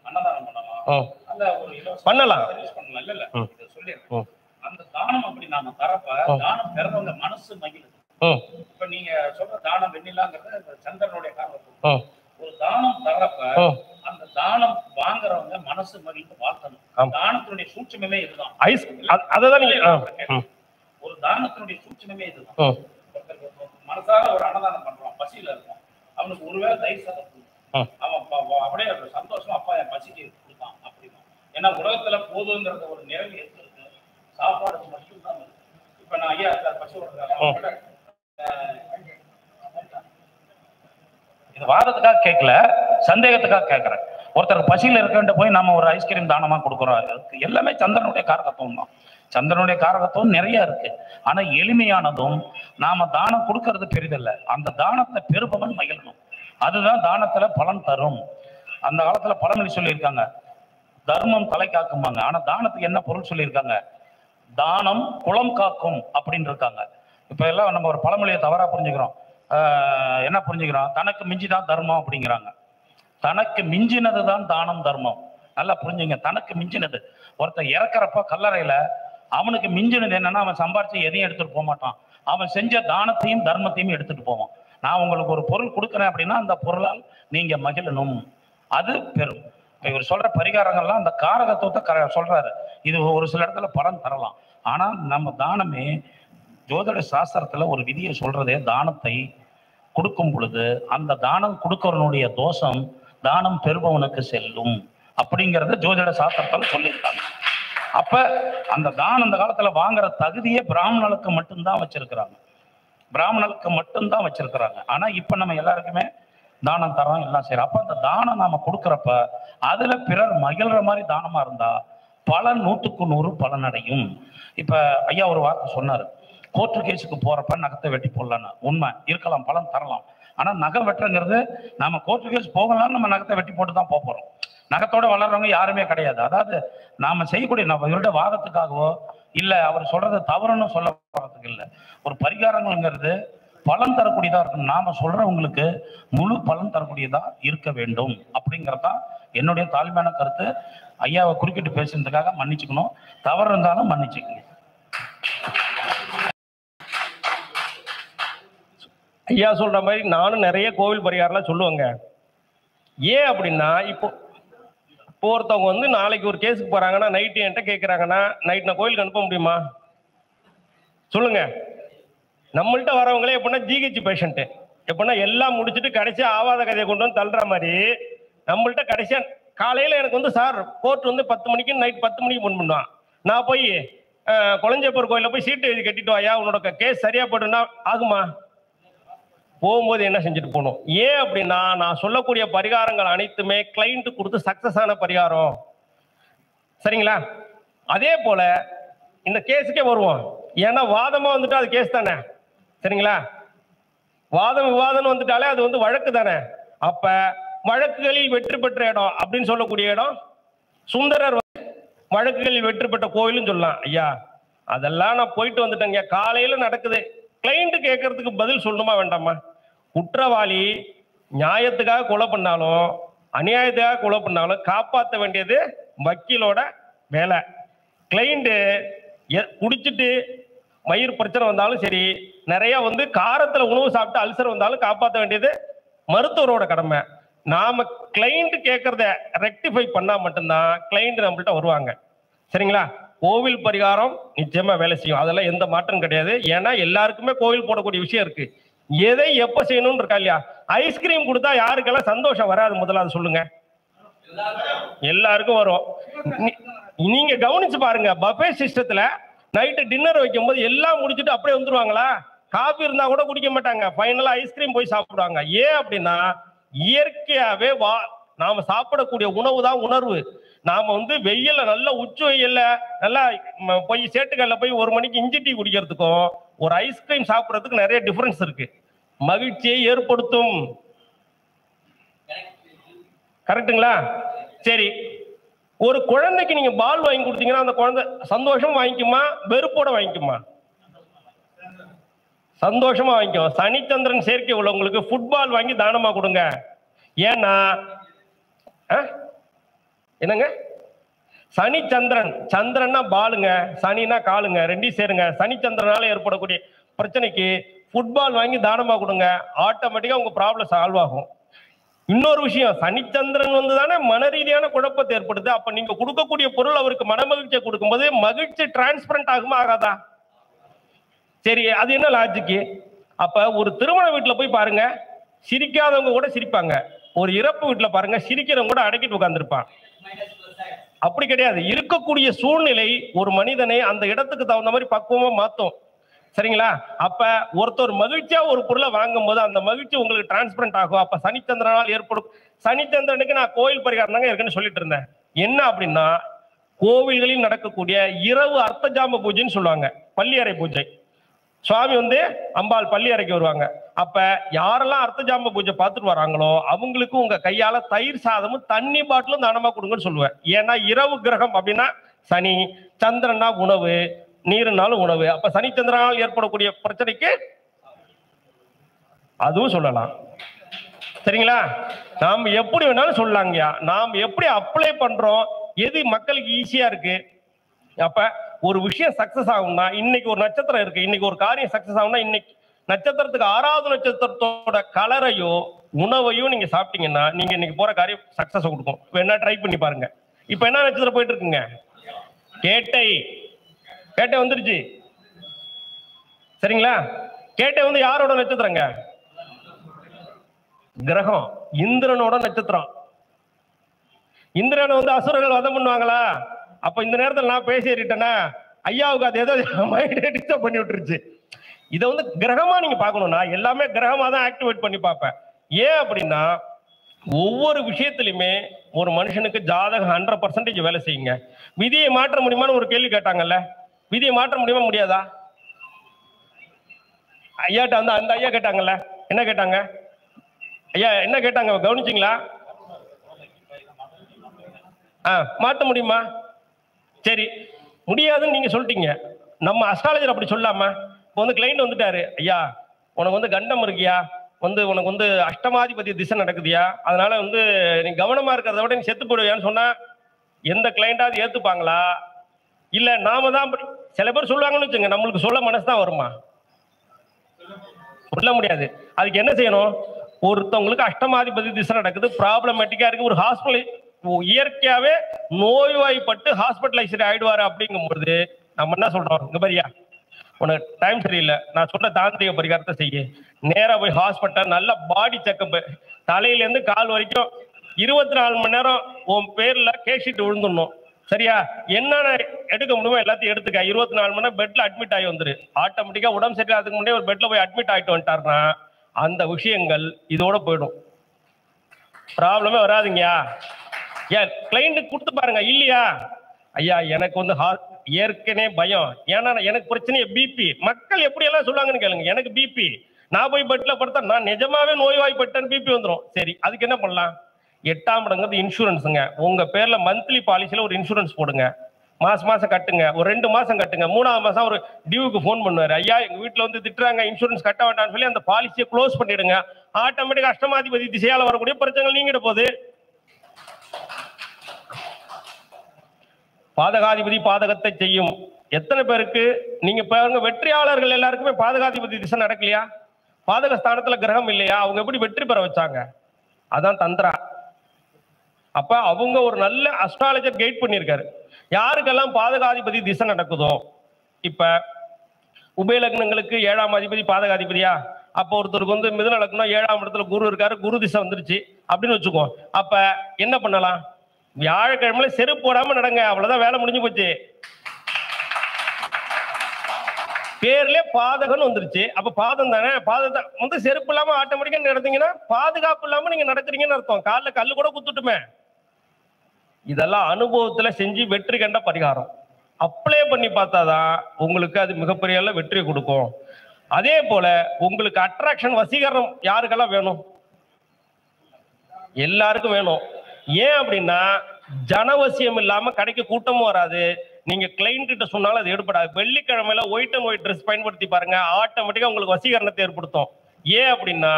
அன்னதானம் பண்ணலாம், அந்த ஒரு பண்ணலாம். இல்ல இத சொல்லிடுறேன். அந்த தானம் அப்படி நாம தரப்ப தானம் பெறவங்க மனசு மகிழுது. இப்ப நீங்க சொல்ற தானம் வெண்ணிலாங்கிறது சந்திரனுடைய காரணம். ஒரு தானம் தரப்ப அந்த தானம் வாங்குறவங்க மனசு மகிழ்ந்து வாழ்த்தணும். தானத்தினுடைய சூட்சுமமே இதுதான். ஒரு தானத்தினுடைய சூட்சுமமே இதுதான். மனசார ஒரு அன்னதானம் பண்றான், பசியில இருக்கும், அவனுக்கு ஒருவேளை தயிர் சாதம் கொடுக்கும், அவன் அப்படியே சந்தோஷமா அப்பா என் பசிக்கு கொடுத்தான் அப்படின்னா. ஏன்னா உலகத்துல போதுங்கிறத ஒரு நிறைவு இருக்கு, சாப்பாடு மட்டும் தான் இருக்கு. இப்ப நான் ஐயா பசி இது வாதத்துக்காக கேட்கல, சந்தேகத்துக்காக கேட்கறேன். ஒருத்தர் பசியில் இருக்கின்ற போய் நம்ம ஒரு ஐஸ்கிரீம் தானமா கொடுக்குறோம். எல்லாமே சந்திரனுடைய காரகத்துவம் தான். சந்திரனுடைய காரகத்துவம் நிறைய இருக்கு. ஆனா எளிமையானதும் நாம தானம் கொடுக்கறது பெரிதல்ல. அந்த தானத்தை பெறுபவன் மகிழணும். அதுதான் தானத்துல பலன் தரும். அந்த காலத்துல பழமொழி சொல்லியிருக்காங்க, தர்மம் தலை காக்குமாங்க. ஆனா தானத்துக்கு என்ன பொருள் சொல்லியிருக்காங்க? தானம் குளம் காக்கும் அப்படின்னு இருக்காங்க. இப்ப எல்லாம் நம்ம ஒரு பழமொழியை தவறா புரிஞ்சுக்கிறோம். என்ன புரிஞ்சுக்கிறோம்? தனக்கு மிஞ்சிதான் தர்மம் அப்படிங்கிறாங்க. தனக்கு மிஞ்சினது தான் தானம் தர்மம். நல்லா புரிஞ்சுங்க, தனக்கு மிஞ்சினது. ஒருத்தர் இறக்குறப்ப கல்லறையில அவனுக்கு மிஞ்சினது என்னன்னா, அவன் சம்பாரிச்சு எதையும் எடுத்துட்டு போக மாட்டான். அவன் செஞ்ச தானத்தையும் தர்மத்தையும் எடுத்துட்டு போவான். நான் உங்களுக்கு ஒரு பொருள் கொடுக்குறேன் அப்படின்னா அந்த பொருளால் நீங்க மகிழணும், அது பெரும். இவர் சொல்ற பரிகாரங்கள்லாம் அந்த காரகத்துவத்தை சொல்றாரு. இது ஒரு சில இடத்துல பலன் தரலாம். ஆனா நம்ம தானமே ஜோதிட சாஸ்திரத்துல ஒரு விதியை சொல்றதே, தானத்தை கொடுக்கும் பொழுது அந்த தானம் கொடுக்கிறவனுடைய தோஷம் தானம் பெறுபவனுக்கு செல்லும் அப்படிங்கிறத ஜோதிட சாஸ்திரத்துல சொல்லியிருக்காங்க. அப்ப அந்த தானம் அந்த காலத்துல வாங்குற தகுதியை பிராமணனுக்கு மட்டும்தான் வச்சிருக்கிறாங்க. பிராமணனுக்கு மட்டும்தான் வச்சிருக்கிறாங்க. ஆனா இப்ப நம்ம எல்லாருக்குமே தானம் தரோம், எல்லாம் செய்யறோம். அப்ப அந்த தானம் நாம கொடுக்குறப்ப அதுல பிறர் மகிழ்ற மாதிரி தானமா இருந்தா பலன் 100க்கு 100 பலனடையும். இப்ப ஐயா ஒரு வார்த்தை சொன்னாரு, கோர்ட்டு கேஸுக்கு போறப்ப நகத்தை வெட்டி போடலான்னு. உண்மை இருக்கலாம், பலன் தரலாம். ஆனா நகை வெட்டுறங்கிறது, நாம கோர்ட்டு கேஸ் போகலாம், நம்ம நகத்தை வெட்டி போட்டு தான் போறோம். நகத்தோட வளர்றவங்க யாருமே கிடையாது. அதாவது நாம செய்யக்கூடிய நம்ம இவருடைய வாதத்துக்காகவோ இல்ல அவர் சொல்றது தவறுன்னு சொல்ல போறதுக்கு இல்லை. ஒரு பரிகாரங்கள்ங்கிறது பலன் தரக்கூடியதா இருக்கணும். நாம சொல்றவங்களுக்கு முழு பலன் தரக்கூடியதா இருக்க வேண்டும் அப்படிங்கறதான் என்னுடைய தாழ்மையான கருத்து. ஐயாவை குறுக்கிட்டு பேசுறதுக்காக மன்னிச்சுக்கணும், தவறு இருந்தாலும் மன்னிச்சுக்கணும். ஐயா சொல்ற மாதிரி நானும் நிறைய கோவில் பரிகாரம்லாம் சொல்லுவேங்க. ஏன் அப்படின்னா, இப்போ ஒருத்தவங்க வந்து நாளைக்கு ஒரு கேஸுக்கு போறாங்கன்னா நைட்டு என்கிட்ட கேட்குறாங்கன்னா, நைட் நான் கோயிலுக்கு அனுப்ப முடியுமா சொல்லுங்க? நம்மள்கிட்ட வரவங்களே எப்படின்னா ஜிஹெச் பேஷண்ட்டு, எப்படின்னா எல்லாம் முடிச்சுட்டு கடைசியா ஆவாத கதையை கொண்டு வந்து தள்ளுற மாதிரி நம்மள்கிட்ட கடைசியா காலையில எனக்கு வந்து சார் கோர்ட் வந்து 10 மணிக்கு நைட் 10 மணிக்கு ஃபோன் பண்ணுவான். நான் போய் குளஞ்சப்பர் கோயிலில் போய் சீட்டு எழுதி கட்டிட்டு வாயா, உன்னோட கேஸ் சரியா போட்டுன்னா ஆகுமா? போகும்போது என்ன செஞ்சுட்டு போகணும். ஏன் அப்படின்னா, நான் சொல்லக்கூடிய பரிகாரங்கள் அனைத்துமே கிளைண்ட் கொடுத்து சக்சஸ் ஆன பரிகாரம். சரிங்களா? அதே போல இந்த கேஸுக்கே வருவோம். ஏன்னா வாதமா வந்துட்டு அது கேஸ் தானே. சரிங்களா? வாதம் விவாதம் வந்துட்டாலே அது வந்து வழக்கு தானே. அப்ப வழக்குகளில் வெற்றி பெற்ற இடம் அப்படின்னு சொல்லக்கூடிய இடம் சுந்தரர் வழக்குகளில் வெற்றி பெற்ற கோயிலும் சொல்லலாம். ஐயா அதெல்லாம் நான் போயிட்டு வந்துட்டேங்க. காலையில நடக்குது, கிளைண்ட் கேட்கறதுக்கு பதில் சொல்லணுமா வேண்டாமா? குற்றவாளி நியாயத்துக்காக கொலை பண்ணாலும் அநியாயத்துக்காக கொலை பண்ணாலும் காப்பாற்ற வேண்டியது வக்கீலோட வேலை. கிளைண்ட் குடிச்சிட்டு வயிறு பிரச்சனை வந்தாலும் சரி, நிறைய வந்து காரத்துல உணவு சாப்பிட்டு அல்சர் வந்தாலும் காப்பாற்ற வேண்டியது மருத்துவரோட கடமை. நாம கிளைண்ட் கேட்கறத ரெக்டிஃபை பண்ணா மட்டும்தான் கிளைண்ட் நம்மள்கிட்ட வருவாங்க. சரிங்களா? கோவில் பரிகாரம் நிச்சயமா வேலை செய்யும், அதெல்லாம் எந்த மாற்றம் கிடையாது. ஏன்னா எல்லாருக்குமே கோவில் போடக்கூடிய விஷயம் இருக்கு. எதை எப்ப செய்யணும்னு இருக்கா இல்லையா? ஐஸ்கிரீம் கொடுத்தா யாருக்கெல்லாம் சந்தோஷம் வராது? முதல்ல அது சொல்லுங்க. எல்லாருக்கும் வரும். நீங்க கவனிச்சு பாருங்க, பஃபே சிஸ்டத்துல நைட்டு டின்னர் வைக்கும் போது எல்லாம் முடிச்சுட்டு அப்படியே வந்துருவாங்களா? காபி இருந்தா கூட குடிக்க மாட்டாங்க, ஃபைனலா ஐஸ்கிரீம் போய் சாப்பிடுவாங்க. ஏன் அப்படின்னா, இயற்கையாவே நாம சாப்பிடக்கூடிய உணவு தான் உணர்வு. நாம வந்து வெயில்ல நல்ல உச்சி வெயில்ல நல்லா போய் சேட்டுக்கல்ல போய் 1 மணிக்கு இஞ்சி டீ குடிக்கிறதுக்கும் ஒரு ஐஸ்கிரீம் சாப்பிட்றதுக்கு நிறைய டிஃபரன்ஸ் இருக்கு. மகிழ்ச்சியை ஏற்படுத்தும். கரெக்டுங்களா? சரி, ஒரு குழந்தைக்கு நீங்க பால் வாங்கி கொடுத்தீங்கன்னா அந்த குழந்தை சந்தோஷமா வாங்கிக்குமா, வெறுப்போட வாங்கிக்குமா? சந்தோஷமா வாங்கிக்கும். சனிச்சந்திரன் சேர்க்கை உள்ளவங்களுக்கு ஃபுட்பால் வாங்கி தானமா கொடுங்க. ஏன்னா என்னங்க, சனி சந்திரன், சந்திரன்னா பாலுங்க, சனினா காலுங்க, ரெண்டையும் சேருங்க. சனி சந்திரனால ஏற்படக்கூடிய பிரச்சனைக்கு ஃபுட்பால் வாங்கி தானமா கொடுங்க, ஆட்டோமேட்டிக்கா உங்க ப்ராப்ளம் சால்வ் ஆகும். இன்னொரு விஷயம், சனிச்சந்திரன் வந்து தானே மன ரீதியான குழப்பத்தை ஏற்படுது. அப்ப நீங்க கொடுக்கக்கூடிய பொருள் அவருக்கு மன மகிழ்ச்சியை கொடுக்கும்போது மகிழ்ச்சி டிரான்ஸ்பரண்ட் ஆகுமா ஆகாதா? சரி, அது என்ன லாஜிக்கு? அப்ப ஒரு திருமண வீட்டுல போய் பாருங்க, சிரிக்காதவங்க கூட சிரிப்பாங்க. ஒரு இறப்பு வீட்டுல பாருங்க, சிரிக்கிறவங்க கூட அடக்கிட்டு உட்கார்ந்துருப்பான். அப்படி கிடையாது. இருக்கக்கூடிய சூழ்நிலை ஒரு மனிதனை அந்த இடத்துக்கு தகுந்த மாதிரி பக்குவமா மாத்தும். சரிங்களா? அப்ப ஒருத்தர் மகிழ்ச்சியா ஒரு பொருளை வாங்கும் போது அந்த மகிழ்ச்சி உங்களுக்கு டிரான்ஸ்பரண்ட் ஆகும். அப்ப சனிச்சந்திரனால் ஏற்படும். சனிச்சந்திரனுக்கு நான் கோயில் பரிகாரம் தாங்க இருக்குன்னு சொல்லிட்டு இருந்தேன். என்ன அப்படின்னா, கோவில்களில் நடக்கக்கூடிய இரவு அர்த்தஜாம பூஜைன்னு சொல்லுவாங்க, பள்ளியறை பூஜை. சுவாமி அம்பாள் பள்ளி அறைக்கு வருவாங்க. அப்ப யாரெல்லாம் அர்த்தஜாம பூஜை பார்த்துட்டு வராங்களோ அவங்களுக்கு உங்க கையால தயிர் சாதமும் தண்ணி பாட்டிலும் தானமா கொடுங்கன்னு சொல்லுவேன். ஏன்னா இரவு கிரகம் அப்படின்னா சனி, சந்திரனா உணவு, நீருனாலும் உணவு. அப்ப சனி சந்திரனால் ஏற்படக்கூடிய பிரச்சனைக்கு அதுவும் சொல்லலாம். சரிங்களா? நாம் எப்படி வேணாலும் சொல்லலாங்கய்யா. நாம் எப்படி அப்ளை பண்றோம், எது மக்களுக்கு ஈஸியா இருக்கு. அப்ப ஒரு விஷயம் சக்சஸ் ஆகும்னா, இன்னைக்கு ஒரு நட்சத்திரம் இருக்கு, இன்னைக்கு ஒரு காரியம் சக்சஸ் ஆகும்னா, இன்னைக்கு நட்சத்திரத்துக்கு 6வது நட்சத்திரத்தோட கலரையோ உணவையோ நீங்க சாப்பிட்டீங்கன்னா நீங்க இன்னைக்கு போற காரியம் சக்சஸ் கொடுக்கும். வேணா ட்ரை பண்ணி பாருங்க. இப்ப என்ன நட்சத்திரம் போயிட்டு இருக்குங்க? கேட்டை. கேட்டை வந்துருச்சு. சரிங்களா? கேட்டை யாரோட நட்சத்திரங்க? கிரகம், இந்திரனோட நட்சத்திரம். இந்திரனை அசுரர்கள் வதம் பண்ணுவாங்களா? அப்ப இந்த நேரத்தில் நான் பேசிட்டேன்னா ஐயாவுக்கு அது ஏதோ மைண்ட் டிஸ்டர்ப் பண்ணி விட்டுருச்சு. இதை கிரகமா நீங்க பார்க்கணும்னா எல்லாமே கிரகமா தான் ஆக்டிவேட் பண்ணி பார்ப்பேன். ஏன் அப்படின்னா ஒவ்வொரு விஷயத்திலுமே ஒரு மனுஷனுக்கு ஜாதகம் 100% வேலை செய்யுங்க. விதியை மாற்ற முடியுமான்னு ஒரு கேள்வி கேட்டாங்கல்ல, விதியை மாற்ற முடியுமா முடியாதா? ஐயாட்ட அந்த ஐயா கேட்டாங்கல்ல, என்ன கேட்டாங்க ஐயா? என்ன கேட்டாங்க கவனிச்சிங்களா? மாற்ற முடியுமா? சரி, முடியாதுன்னு நீங்க சொல்லிட்டீங்க. நம்ம அஸ்ட்ராலஜர் அப்படி சொல்லாம இப்போ கிளைண்ட் வந்துட்டாரு, ஐயா உனக்கு கண்டம் இருக்கியா, உனக்கு அஷ்டமாதிபதி திசை நடக்குதியா, அதனால நீ கவனமா இருக்கிறத விட நீ செத்து போடுவியான்னு சொன்னா எந்த கிளைண்டாவது ஏத்துப்பாங்களா? இல்ல நாம தான் சில பேர் சொல்லுவாங்கன்னு வச்சுங்க, நம்மளுக்கு சொல்ல மனசு தான் வருமா? சொல்ல முடியாது. அதுக்கு என்ன செய்யணும்? ஒருத்தவங்களுக்கு அஷ்டமாதிபதி திசை நடக்குது, ப்ராப்ளமேட்டிக்கா இருக்கு, ஒரு ஹாஸ்பிட்டல் இயற்கையாவே நோய்வாய்ப்பட்டு ஹாஸ்பிட்டலைஸ்ட் ஆயிடுவாரு. அப்படிங்கும்போது நம்ம என்ன சொல்றோம்? இங்க பாரியா, உனக்கு டைம் சரியில்லை, நான் சொல்ற தாந்திரிக பரிகாரத்தை செய்ய. நேரா போய் ஹாஸ்பிட்டல், நல்ல பாடி செக்கப், தலையில இருந்து கால் வரைக்கும் 24 மணி நேரம் உன் பேர்ல கேஷீட் விழுந்துடணும். சரியா? என்னென்ன எடுக்க முடியுமோ எல்லாத்தையும் எடுத்துக்க. 24 மணி நேரம் பெட்ல அட்மிட் ஆகி வந்துரு. ஆட்டோமேட்டிக்கா உடம்பு சரியில்லாததுக்கு முன்னே ஒரு பெட்ல போய் அட்மிட் ஆகிட்டு வந்துட்டாருன்னா அந்த விஷயங்கள் இதோட போயிடும், ப்ராப்ளமே வராதுங்கயா. ஏன் கிளைண்ட் கொடுத்து பாருங்க. இல்லையா ஐயா எனக்கு ஏற்கனவே பயம், ஏன்னா எனக்கு பிரச்சனையே பிபி. மக்கள் எப்படி எல்லாம் சொல்லுவாங்கன்னு கேளுங்க. எனக்கு பிபி, நான் போய் பெட்ல படுத்தா நான் நிஜமாவே நோய்வாய்ப்பட்டேன், பிபி வந்துடும். சரி, அதுக்கு என்ன பண்ணலாம்? 8ஆம் இடங்கிறது இன்சூரன்ஸுங்க. உங்க பேர்ல மந்த்லி பாலிசியில ஒரு இன்சூரன்ஸ் போடுங்க. மாசம் கட்டுங்க, ஒரு 2 மாசம் கட்டுங்க. 3ஆவது மாசம் ஒரு டியூக்கு ஃபோன் பண்ணுவாரு, ஐயா எங்க வீட்டுல திட்டுறாங்க, இன்சூரன்ஸ் கட்ட வேண்டாம்னு சொல்லி அந்த பாலிசியை க்ளோஸ் பண்ணிடுங்க. ஆட்டோமேட்டிக் அஷ்டமாதிபதி திசையால வரக்கூடிய பிரச்சனைகள் நீங்கிட போகுது. பாதகாதிபதி பாதகத்தை செய்யும். எத்தனை பேருக்கு நீங்க பாருங்க, வெற்றியாளர்கள் எல்லாருக்குமே பாதகாதிபதி திசை நடக்கலையா? பாதக ஸ்தானத்துல கிரகம் இல்லையா? அவங்க எப்படி வெற்றி பெற வச்சாங்க? அதான் தந்திரா. அப்ப அவங்க ஒரு நல்ல அஸ்ட்ராலஜர் கைட் பண்ணியிருக்காரு. யாருக்கெல்லாம் பாதகாதிபதி திசை நடக்குதோ, இப்ப உபயலக்னங்களுக்கு 7ஆம் அதிபதி பாதகாதிபதியா, அப்போ ஒருத்தருக்கு மிதுன லக்னம் 7ஆம் இடத்துல குரு இருக்காரு, குரு திசை வந்துருச்சு அப்படின்னு வச்சுக்கோ. அப்ப என்ன பண்ணலாம்? வியாழக்கிழமையில செருப்பு போடாம நடங்க, அவ்வளவுதான், வேலை முடிஞ்சு போச்சு. பேர்ல பாதகம்னு வந்துருச்சு. அப்ப பாதம் தானே, பாதத்தை செருப்பு இல்லாம ஆட்டோமேட்டிக்கா நடந்தீங்கன்னா பாதுகாப்பு இல்லாம நீங்க நடக்கிறீங்கன்னு அர்த்தம். காலில் கல்லு கூட குத்துட்டுமே. இதெல்லாம் அனுபவத்துல செஞ்சு வெற்றி கண்ட பரிகாரம். அப்ளை பண்ணி பார்த்தாதான் உங்களுக்கு அது மிகப்பெரிய வெற்றி கொடுக்கும். அதே போல உங்களுக்கு அட்ராக்ஷன், வசீகரணம் யாருக்கெல்லாம் வேணும்? எல்லாருக்கும் வேணும். ஏன் அப்படின்னா ஜனவசியம் இல்லாம கடைக்கு கூட்டமும் வராது. நீங்க கிளைண்ட் கிட்ட சொன்னாலும் அது ஏற்படாது. வெள்ளிக்கிழமையில ஒயிட் அண்ட் ஒயிட் ட்ரெஸ் பயன்படுத்தி பாருங்க, ஆட்டோமேட்டிக்கா உங்களுக்கு வசீகரணத்தை ஏற்படுத்தும். ஏன் அப்படின்னா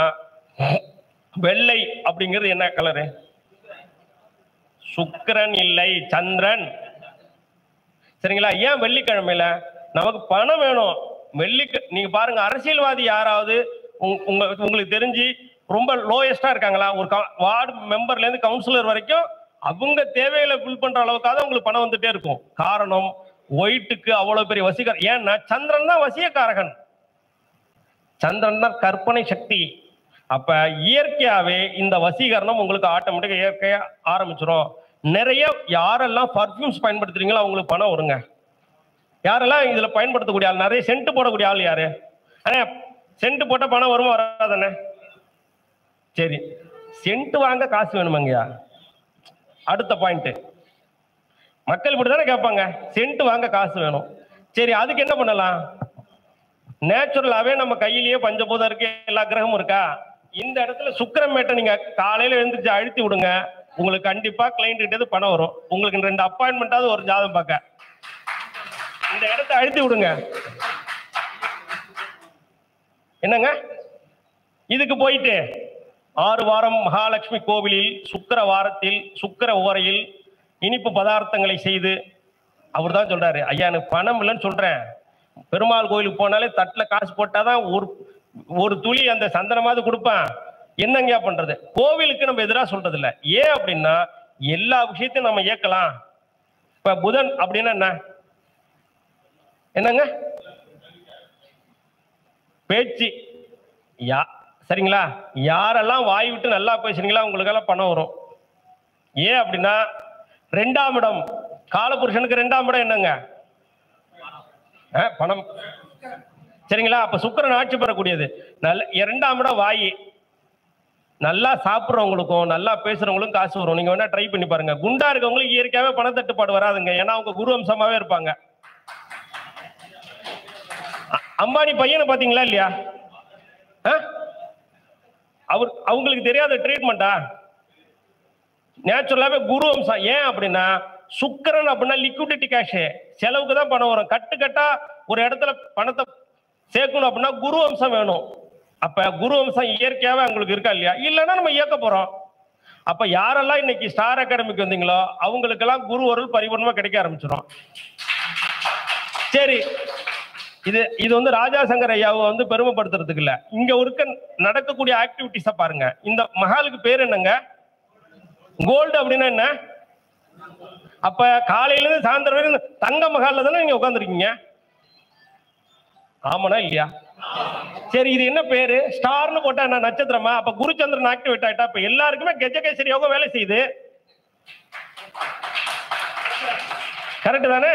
வெள்ளை அப்படிங்கிறது என்ன கலரு? சுக்கிரன் இல்லை, சந்திரன். சரிங்களா? ஏன் வெள்ளிக்கிழமையில? நமக்கு பணம் வேணும். நீங்க பாருங்க, அரசியல்வாதி யாராவது உங்களுக்கு தெரிஞ்சு ரொம்ப லோயஸ்டா இருக்காங்களா? ஒரு வார்டு மெம்பர்ல இருந்து கவுன்சிலர் வரைக்கும் அவங்க தேவைகளை ஃபில் பண்ற அளவுக்காக உங்களுக்கு பணம் வந்துட்டே இருக்கும். காரணம் ஒயிட்டுக்கு அவ்வளவு பெரிய வசீகரம். ஏன்னா சந்திரன் தான் வசியக்காரகன், சந்திரன் தான் கற்பனை சக்தி. அப்ப இயற்கையாவே இந்த வசீகரணம் உங்களுக்கு ஆட்டோமேட்டிக்கா இயற்கையா ஆரம்பிச்சிடும். நிறைய யாரெல்லாம் பர்ஃபியூம்ஸ் பயன்படுத்துறீங்களோ அவங்களுக்கு பணம் வருங்க. யாரெல்லாம் இதுல பயன்படுத்தக்கூடிய ஆள்? நிறைய சென்ட் போடக்கூடிய ஆள் யாரு? அண்ணே சென்ட் போட்ட பணம் வருமா வராதானே? சரி, சென்ட் வாங்க காசு வேணுமாங்கய்யா? அடுத்த பாயிண்ட். மக்கள் இப்படித்தானே கேட்பாங்க, சென்ட் வாங்க காசு வேணும். சரி, அதுக்கு என்ன பண்ணலாம்? நேச்சுரலாவே நம்ம கையிலேயே பஞ்சபூதம் இருக்கு, எல்லா கிரகமும் இருக்கா. இந்த இடத்துல சுக்கிரமேட்டை நீங்க காலையில எழுந்திரிச்சு அழுத்தி விடுங்க, உங்களுக்கு கண்டிப்பா கிளைண்ட் கிட்ட பணம் வரும். உங்களுக்கு 2 அப்பாயின்மெண்டாவது ஒரு ஜாதகம் பார்க்க இந்த இடத்தை அழுத்தி விடுங்க. என்னங்க இதுக்கு போயிட்டு 6 வாரம் மகாலட்சுமி கோவிலில் சுக்கிர வாரத்தில் சுக்கிர ஓரையில் இனிப்பு பதார்த்தங்களை செய்து, அவர் தான் சொல்றாரு, ஐயா எனக்கு பணம் இல்லைன்னு சொல்றேன், பெருமாள் கோயிலுக்கு போனாலே தட்டுல காசு போட்டாதான் ஒரு துளி அந்த சந்தனமாவது கொடுப்பேன், என்னங்க பண்றது? கோவிலுக்கு நம்ம எதிராக சொல்றது இல்லை. ஏன் அப்படின்னா எல்லா விஷயத்தையும் நம்ம இயக்கலாம். இப்ப புதன் அப்படின்னா என்னங்க? பேச்சு. சரிங்களா? யாரெல்லாம் வாய் விட்டு நல்லா பேசுறீங்களா உங்களுக்கெல்லாம் பணம் வரும். ஏன் அப்படின்னா 2ஆம் இடம், காலபுருஷனுக்கு 2ஆம் இடம் என்னங்க? பணம். சரிங்களா? அப்ப சுக்கிரன் ஆட்சி பெறக்கூடியது. நல்ல 2ஆம் இடம் வாய். நல்லா சாப்பிட்றவங்களுக்கும் நல்லா பேசுறவங்களுக்கும் காசு வரும். நீங்க வேணா ட்ரை பண்ணி பாருங்க. குண்டா இருக்கவங்களுக்கு இயற்கையாவே பணத்தட்டுப்பாடு வராதுங்க, ஏன்னா அவங்க குரு அம்சமாவே இருப்பாங்க. அம்பானி பையனை பாத்தீங்களா இல்லையா? அவங்களுக்கு தெரியாத ட்ரீட்மெண்டா? நேச்சுரலாவே குரு அம்சம். ஏன் அப்படின்னா சுக்கிரன் அப்படின்னா லிக்விடிட்டி கேஷ், செலவுக்கு தான் பணம் வரும். கட்டா ஒரு இடத்துல பணத்தை சேர்க்கணும் அப்படின்னா குரு அம்சம் வேணும். அப்ப குரு அம்சம் இயற்கையாவே அவங்களுக்கு இருக்கா இல்லையா? இல்லைன்னா நம்ம இயக்க போறோம். அப்ப யாரெல்லாம் இன்னைக்கு ஸ்டார் அகாடமிக்கு வந்தீங்களோ அவங்களுக்கெல்லாம் குரு அருள் பரிபூர்ணமா கிடைக்க ஆரம்பிச்சிடும். சரி, இது வந்து ராஜா சங்கர் ஐயாவை பெருமைப்படுத்துறதுக்கு இல்ல, இங்க இருக்க நடக்கக்கூடிய ஆக்டிவிட்டிஸ பாருங்க. இந்த மஹாலுக்கு பேர் என்னங்க? கோல்டு அப்படின்னா என்ன? அப்ப காலையில இருந்து சாயந்தரம் வரைக்கும் தங்க மஹால்ல தானே நீங்க உட்காந்துருக்கீங்க, ஆமாண்ணா இல்லையா? சரி, இது என்ன பேரு? ஸ்டார்னு போட்டா என்ன நட்சத்திரமா? அப்ப குருச்சந்திரன் ஆக்டிவேட் ஆயிட்டா இப்ப எல்லாருக்குமே கஜகேசரி யோகம் வேலை செய்யுது. கரெக்ட் தானே?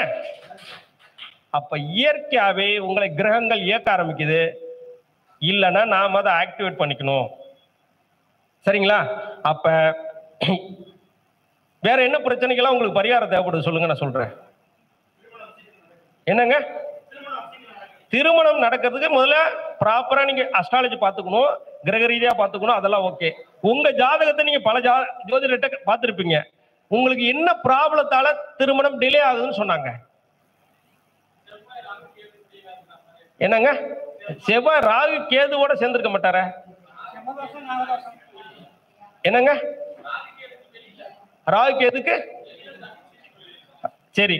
அப்ப இயற்கையாவே உங்களை கிரகங்கள் இயக்க ஆரம்பிக்குது. இல்லைன்னா நாம அதை ஆக்டிவேட் பண்ணிக்கணும். சரிங்களா? அப்ப வேற என்ன பிரச்சனைகள்லாம் உங்களுக்கு பரிகாரம் தேவைப்படுது சொல்லுங்க, நான் சொல்றேன். என்னங்க? திருமணம் நடக்கிறதுக்கு முதல்ல ப்ராப்பரா நீங்க அஸ்ட்ராலஜி பார்த்துக்கணும், கிரக ரீதியா பார்த்துக்கணும், அதெல்லாம் ஓகே. உங்க ஜாதகத்தை நீங்க பல ஜோதிடர்கிட்ட பார்த்துருப்பீங்க. உங்களுக்கு என்ன ப்ராப்ளத்தால திருமணம் டிலே ஆகுதுன்னு சொன்னாங்க? என்னங்க? செவ்வாய் ராகு கேதுவோட சேர்ந்திருக்க மாட்டார? என்னங்க? ராகு கேதுக்கு சரி,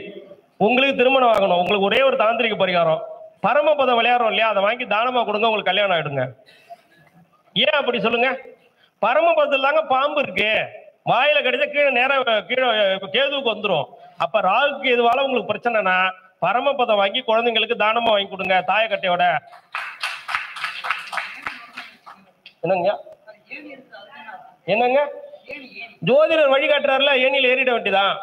உங்களுக்கு திருமணம் ஆகணும். உங்களுக்கு ஒரே ஒரு தாந்திரிக பரிகாரம், பரமபதம் விளையாடுறோம் இல்லையா, அதை வாங்கி தானமா கொடுங்க, உங்களுக்கு கல்யாணம் ஆயிடுங்க. ஏன் அப்படி சொல்லுங்க? பரமபதத்தில் தாங்க பாம்பு இருக்கு, வாயில கிடைச்சா கீழே நேரம் கீழே கேதுவுக்கு வந்துடும். அப்ப ராகு கேதுவால உங்களுக்கு பிரச்சனைனா பரமபதம் வாங்கி குழந்தைங்களுக்கு தானமா வாங்கி கொடுங்க, தாயக்கட்டையோட. என்னங்க? என்னங்க? ஜோதிடர் வழிகாட்டுறாருல, ஏனியில் ஏறிட வேண்டியதான்.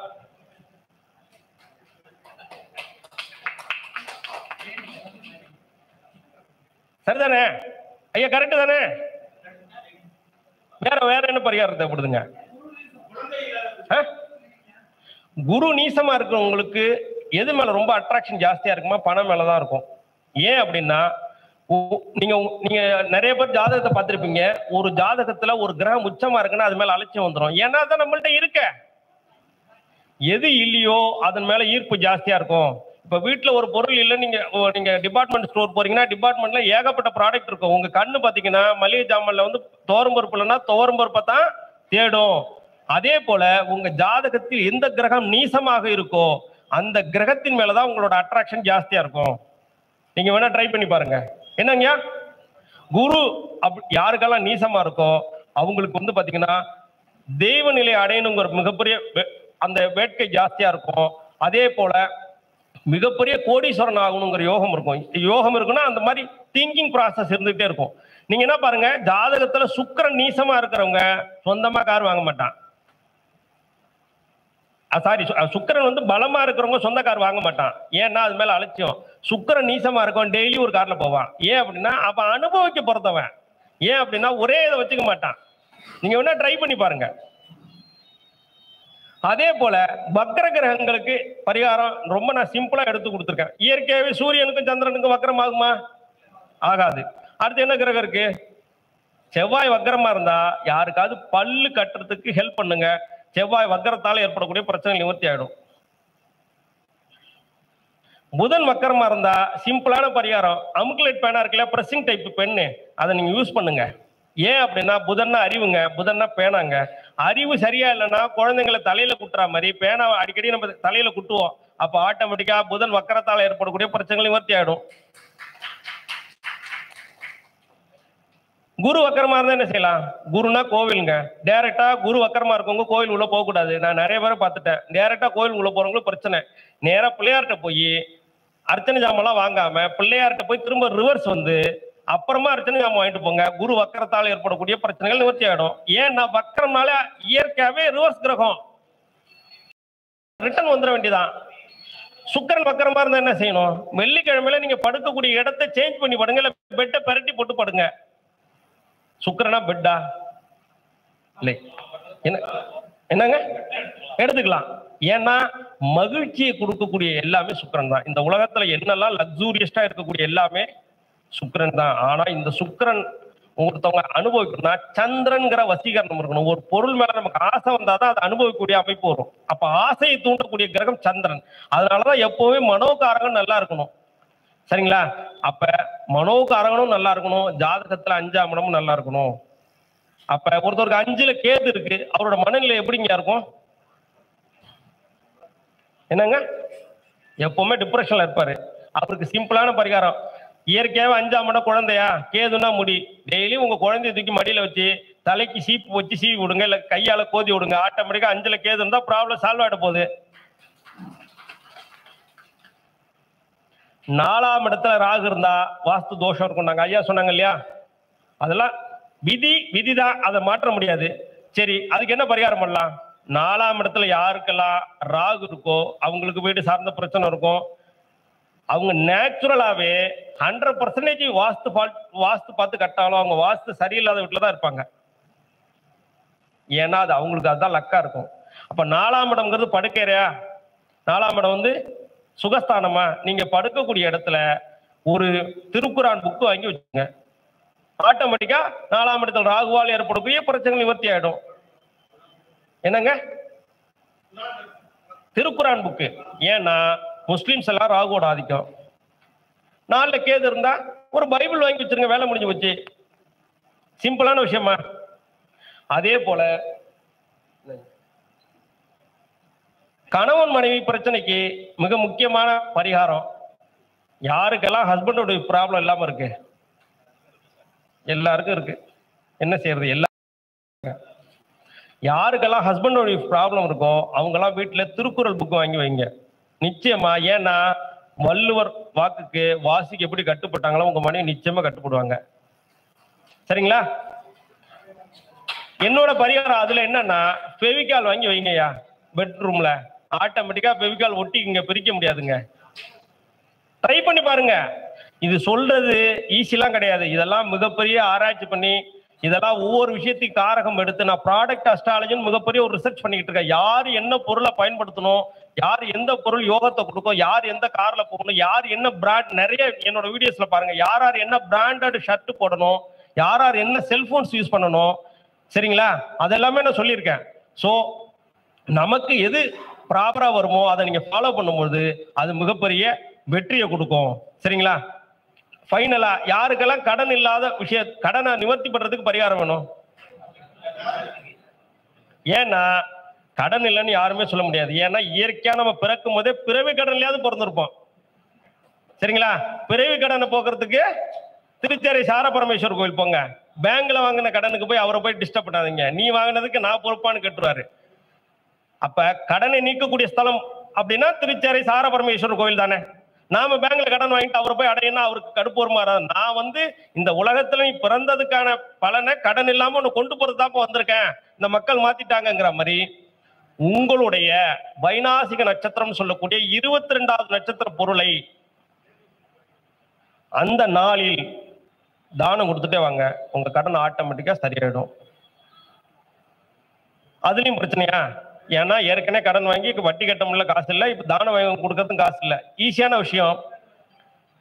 சரிதானே ஐயா? கரெக்ட் தானே? வேற என்ன பரிகாரம் தேவைப்படுதுங்க? குரு நீசமா இருக்கிறவங்களுக்கு எது மேல ரொம்ப அட்ராக்ஷன் ஜாஸ்தியா இருக்குமா? பணம் மேலதான் இருக்கும். ஏன் அப்படின்னா நீங்க நிறைய பேர் ஜாதகத்தை பார்த்திருப்பீங்க. ஒரு ஜாதகத்துல ஒரு கிரகம் உச்சமா இருக்குன்னா அது மேல அலட்சியம் வந்துடும். ஏன்னா தான் நம்மள்ட்ட இருக்க எது இல்லையோ அதன் மேல ஈர்ப்பு ஜாஸ்தியா இருக்கும். இப்ப வீட்டுல ஒரு பொருள் இல்லை, நீங்க டிபார்ட்மெண்ட் ஸ்டோர் போறீங்கன்னா டிபார்ட்மெண்ட்ல ஏகப்பட்ட ப்ராடக்ட் இருக்கும். உங்க கண்ணு பாத்தீங்கன்னா மளிகை ஜாமான்ல துவரம் பருப்பு இல்லைன்னா துவரம் பருப்பை தான் தேடும். அதே போல உங்க ஜாதகத்தில் எந்த கிரகம் நீசமாக இருக்கோ அந்த கிரகத்தின் மேலதான் உங்களோட அட்ராக்ஷன் ஜாஸ்தியா இருக்கும். நீங்க வேணா ட்ரை பண்ணி பாருங்க. என்னங்க? குரு யாருக்கெல்லாம் நீசமா இருக்கோ அவங்களுக்கு பாத்தீங்கன்னா தெய்வ நிலை அடையணுங்கிற மிகப்பெரிய அந்த வேட்கை ஜாஸ்தியா இருக்கும். அதே போல மிகப்பெரிய கோடீஸ்வரன் ஆகணுங்கிற யோகம் இருக்கும். யோகம் இருக்குன்னா அந்த மாதிரி திங்கிங் ப்ராசஸ் இருந்துகிட்டே இருக்கும். நீங்க என்ன பாருங்க, ஜாதகத்துல சுக்கிரன் நீசமா இருக்கிறவங்க சொந்தமா கார் வாங்க மாட்டான். சாரி, சுக்கிரன் வந்து பலமா இருக்கிறவங்க சொந்த கார் வாங்க மாட்டான். ஏன்னா அது மேல அலட்சியம். சுக்கிரன் நீசமா இருக்கும், டெய்லி ஒரு கார்ல போவான். ஏன் அப்படின்னா அவன் அனுபவிக்க பொறுத்தவன். ஏன் அப்படின்னா ஒரே இதை வச்சுக்க மாட்டான். நீங்க வேணா ட்ரை பண்ணி பாருங்க. அதே போல வக்ர கிரகங்களுக்கு பரிகாரம் ரொம்ப நான் சிம்பிளா எடுத்து கொடுத்துருக்கேன். இயற்கையாவே சூரியனுக்கும் சந்திரனுக்கும் வக்ரம் ஆகுமா? ஆகாது. அடுத்து என்ன கிரகம் இருக்கு? செவ்வாய் வக்ரமா இருந்தா யாருக்காவது பல்லு கட்டுறதுக்கு ஹெல்ப் பண்ணுங்க. செவ்வாய் வக்ரத்தால ஏற்படக்கூடிய பிரச்சனை நிவர்த்தி ஆயிடும். புதன் வக்கரமா இருந்தா சிம்பிளான பரிகாரம், அமுக்குலேட் பேனா இருக்குல்ல, பிரஸிங் டைப் பென்னு, அதை நீங்க யூஸ் பண்ணுங்க. ஏன் அப்படின்னா புதன்னா அறிவுங்க, புதன்னா பேனாங்க. அறிவு சரியா இல்லைன்னா குழந்தைங்களை தலையில குட்டுற மாதிரி பேனாவை அடிக்கடி நம்ம தலையில குட்டுவோம். அப்ப ஆட்டோமேட்டிக்கா புதன் வக்கரத்தால ஏற்படக்கூடிய பிரச்சனைகள் நிவர்த்தி ஆயிடும். குரு வக்கரமா இருந்தா என்ன செய்யலாம்? குருனா கோவிலுங்க. டைரக்டா குரு வக்கரமா இருக்கவங்க கோவில் உள்ள போக கூடாது. நான் நிறைய பேரை பார்த்துட்டேன். டைரக்டா கோவில் உள்ள போறவங்களும் பிரச்சனை. நேரா பிள்ளையார்கிட்ட போய் அர்ச்சனை ஜாமெல்லாம் வாங்காம பிள்ளையார்கிட்ட போய் திரும்ப ரிவர்ஸ் வந்து அப்புறமா அர்ச்சனை ஜாமம் வாங்கிட்டு போங்க. குரு வக்கரத்தால் ஏற்படக்கூடிய பிரச்சனைகள் நிவர்த்தி ஆயிடும். ஏன்னா வக்கரம்னால இயற்கையாவே ரிவர்ஸ் கிரகம், ரிட்டர்ன் வந்துட வேண்டியதான். சுக்கிரன் வக்கரமா இருந்தா என்ன செய்யணும்? வெள்ளிக்கிழமையில நீங்க படுக்கக்கூடிய இடத்தை சேஞ்ச் பண்ணி படுங்க, இல்ல பெட்டை பரட்டி போட்டு படுங்க. சுக்கிரனா பெட்டா இல்லை, என்னங்க எடுத்துக்கலாம். ஏன்னா மகிழ்ச்சியை கொடுக்கக்கூடிய எல்லாமே சுக்கிரன் தான். இந்த உலகத்துல என்னெல்லாம் லக்ஸூரியஸ்டா இருக்கக்கூடிய எல்லாமே சுக்கிரன் தான். ஆனா இந்த சுக்கிரன் ஒருத்தவங்க அனுபவிக்கணும்னா சந்திரன்கிற வசீகரணம் இருக்கணும். ஒரு பொருள் மேல நமக்கு ஆசை வந்தாதான் அதை அனுபவிக்கக்கூடிய அமைப்பு வரும். அப்ப ஆசையை தூண்டக்கூடிய கிரகம் சந்திரன். அதனாலதான் எப்பவுமே மனோகாரகம் நல்லா இருக்கணும். சரிங்களா? அப்ப மனோகாரகனும் நல்லா இருக்கணும், ஜாதகத்துல 5ஆம் இடமும் நல்லா இருக்கணும். அப்ப ஒருத்தருக்கு 5ல கேது இருக்கு, அவரோட மனநிலை எப்படிங்க இருக்கும்? என்னங்க, எப்பவுமே டிப்ரெஷன்ல இருப்பாரு. அவருக்கு சிம்பிளான பரிகாரம், இயற்கையாவே 5ஆம் இடம் குழந்தையா, கேதுன்னா முடி. டெய்லி உங்க குழந்தைய தூக்கி மடியில வச்சு தலைக்கு சீப்பு வச்சு சீவி விடுங்க, இல்ல கையால கோதி விடுங்க. ஆட்டோமேட்டிக்கா 5ல கேது இருந்தா ப்ராப்ளம் சால்வ் ஆயிட போகுது. 4ஆம் இடத்துல ராகு இருந்தா வாஸ்து தோஷம் இருக்கும். நாங்க ஐயா சொன்னாங்க இல்லையா, அதெல்லாம் விதிதான், அதை மாற்ற முடியாது. சரி, அதுக்கு என்ன பரிகாரம் பண்ணலாம்? 4ஆம் இடத்துல யாருக்கெல்லாம் ராகு இருக்கோ அவங்களுக்கு வீடு சார்ந்த பிரச்சனை இருக்கும். அவங்க நேச்சுரலாவே 100% வாஸ்து பார்த்து கட்டாலும் அவங்க வாஸ்து சரியில்லாத வீட்டுல தான் இருப்பாங்க. ஏன்னா அது அவங்களுக்கு அதுதான் லக்கா இருக்கும். அப்ப 4ஆம் இடம்ங்கிறது படுக்கையா, 4ஆம் இடம் வந்து சுகஸ்தானமா, நீங்க படுக்கக்கூடிய இடத்துல ஒரு திருக்குரான் புக்கு வாங்கி வச்சுங்க. ஆட்டோமேட்டிக்கா 4ஆம் இடத்துல ராகுவால் ஏற்படக்கூடிய பிரச்சனை நிவர்த்தி ஆயிடும். என்னங்க, திருக்குரான் புக்கு. ஏன்னா முஸ்லிம்ஸ் எல்லாம் ராகுவோட ஆதிக்கம். 4ல கேது இருந்தா ஒரு பைபிள் வாங்கி வச்சிருங்க, வேலை முடிஞ்சு போச்சு. சிம்பிளான விஷயமா? அதே போல கணவன் மனைவி பிரச்சனைக்கு மிக முக்கியமான பரிகாரம், யாருக்கெல்லாம் ஹஸ்பண்டோட ப்ராப்ளம் இல்லாம இருக்கு? எல்லாருக்கும் இருக்கு. என்ன செய்யறது? யாருக்கெல்லாம் ஹஸ்பண்டோட ப்ராப்ளம் இருக்கோ அவங்கெல்லாம் வீட்டுல திருக்குறள் புக்கு வாங்கி வைங்க. நிச்சயமா. ஏன்னா வள்ளுவர் வாக்குக்கு வாசிக்கு எப்படி கட்டுப்பட்டாங்களோ உங்க மனைவி நிச்சயமா கட்டுப்படுவாங்க. சரிங்களா? என்னோட பரிகாரம் அதுல என்னன்னா, ஃபெவிகால் வாங்கி வைங்கய்யா பெட்ரூம்ல. ஆட்டோமேட்டிக்கா ஃபெவிகால் ஒட்டி இங்க பிரிக்க முடியாதுங்க. ட்ரை பண்ணி பாருங்க. இது சொல்றது ஈஸிலாம் கிடையாது. இதெல்லாம் மிகப்பெரிய ஆராய்ச்சி பண்ணி இதெல்லாம் ஒவ்வொரு விஷயத்தையும் காரகம் எடுத்து நான் ப்ராடக்ட் அஸ்ட்ராலஜின்னு மிகப்பெரிய ஒரு ரிசர்ச் பண்ணிக்கிட்டு இருக்கேன். யார் என்ன பொருளை பயன்படுத்தணும், யார் எந்த பொருள் யோகத்தை கொடுக்கும், யார் எந்த கார்ல போகணும், யார் என்ன பிராண்ட், நிறைய என்னோட வீடியோஸ்ல பாருங்க. யார் யார் என்ன பிராண்டட் ஷர்ட் போடணும், யார் யார் என்ன செல்போன்ஸ் யூஸ் பண்ணணும். சரிங்களா? அதெல்லாமே நான் சொல்லியிருக்கேன். ஸோ நமக்கு எது ப்ராப்பரா வருமோ அதை நீங்க ஃபாலோ பண்ணும்போது அது மிகப்பெரிய வெற்றியை கொடுக்கும். சரிங்களா? ஃபைனலா யாருக்கெல்லாம் கடன் இல்லாத கடனை நிவர்த்தி பண்றதுக்கு பரிகாரம் வேணும். ஏன்னா கடன் இல்லைன்னு யாருமே சொல்ல முடியாது. ஏன்னா இயற்கையா நம்ம பிறக்கும் போதே பிறவி கடன்லயாவது பிறந்திருப்போம். சரிங்களா? பிறவி கடனை போக்குறதுக்கு திருச்சேரி சார பரமேஸ்வர் கோயில் போங்க. பேங்க்ல வாங்கின கடனுக்கு போய் அவரை போய் டிஸ்டர்ப் பண்ணாதீங்க. நீ வாங்கினதுக்கு நான் பொறுப்பான்னு கேட்டுருவாரு. அப்ப கடனை நீக்கக்கூடிய ஸ்தலம் அப்படின்னா திருச்சேரி சார பரமேஸ்வரர் கோயில் தானே. நாம பேங்க்ல கடன் வாங்கிட்டு அவரை போய் அடையினா அவருக்கு கடுப்பு வருமாறா? நான் வந்து இந்த உலகத்துல நீ பிறந்ததுக்கான பலனை கடன் இல்லாம ஒன்னு கொண்டு போறதுதான் வந்திருக்கேன். இந்த மக்கள் மாத்திட்டாங்கிற மாதிரி உங்களுடைய வைநாசிக நட்சத்திரம் சொல்லக்கூடிய 22வது நட்சத்திர பொருளை அந்த நாளில் தானம் கொடுத்துட்டே வாங்க. உங்க கடன் ஆட்டோமேட்டிக்கா சரியாயிடும். அதுலயும் பிரச்சனையா? ஏன்னா ஏற்கனவே கடன் வாங்கி வட்டி கட்ட முடியல, காசு இல்லை. இப்ப தானம் வாங்கி கொடுக்கறதுக்கும் காசு இல்லை. ஈஸியான விஷயம்,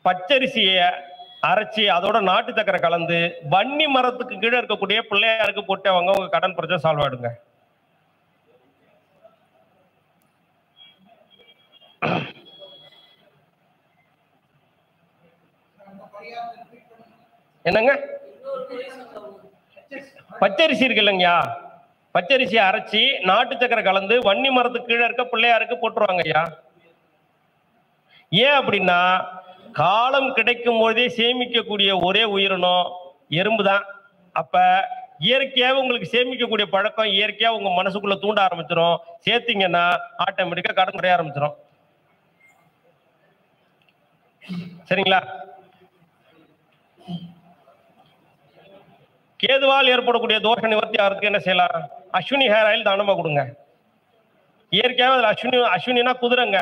பச்சரிசியை அரைச்சி அதோட நாட்டு சக்கரை கலந்து வன்னி மரத்துக்கு கீழே இருக்கக்கூடிய பிள்ளையாருக்கு போட்டு அவங்க உங்க கடன் பிரச்சனை சால்வ் ஆயிடுங்க. என்னங்க? பச்சரிசி இருக்கு இல்லைங்கய்யா, பச்சரிசியை அரைச்சி நாட்டு சக்கரை கலந்து வன்னி மரத்துக்கு கீழே இருக்க பிள்ளையாருக்கு போட்டுருவாங்க ஐயா. ஏன் அப்படின்னா, காலம் கிடைக்கும் போதே சேமிக்கக்கூடிய ஒரே உயிரினம் எறும்பு தான். அப்ப இயற்கையாவே உங்களுக்கு சேமிக்கக்கூடிய பழக்கம் இயற்கையா உங்க மனசுக்குள்ள தூண்ட ஆரம்பிச்சிடும். சேர்த்தீங்கன்னா ஆட்டோமேட்டிக்கா கடன் குறைய ஆரம்பிச்சிடும். சரிங்களா? கேதுவால் ஏற்படக்கூடிய தோஷ நிவர்த்தி ஆகிறதுக்கு என்ன செய்யலாம்? அஸ்வினி ஹேர் ஆயில் தானமா கொடுங்க. இயற்கையாவே அதுல அஸ்வினா குதிரைங்க,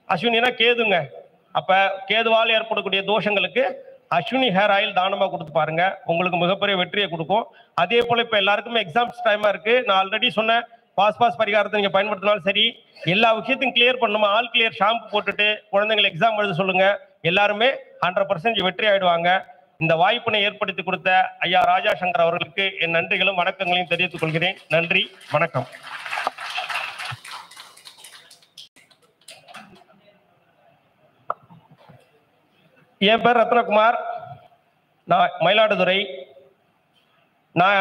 அஸ்வினா கேதுங்க. அப்ப கேதுவால் ஏற்படக்கூடிய தோஷங்களுக்கு அஸ்வினி ஹேர் ஆயில் தானமா கொடுத்து பாருங்க, உங்களுக்கு மிகப்பெரிய வெற்றியை கொடுக்கும். அதே போல இப்ப எல்லாருக்குமே எக்ஸாம்ஸ் டைமா இருக்கு. நான் ஆல்ரெடி சொன்னேன், பாஸ் பரிகாரத்தை நீங்க பயன்படுத்தினாலும் சரி, எல்லா விஷயத்தையும் கிளியர் பண்ணுமா. ஆல் கிளியர் ஷாம்பு போட்டுட்டு குழந்தைங்களை எக்ஸாம் எழுத சொல்லுங்க. எல்லாருமே 100% வெற்றி ஆயிடுவாங்க. இந்த வாய்ப்பினை ஏற்படுத்தி கொடுத்த ஐயா ராஜா சங்கர் அவர்களுக்கு என் நன்றிகளும் வணக்கங்களையும் தெரிவித்துக் கொள்கிறேன். நன்றி, வணக்கம். என் பேர் ரத்னகுமார், நான் மயிலாடுதுறை. நான்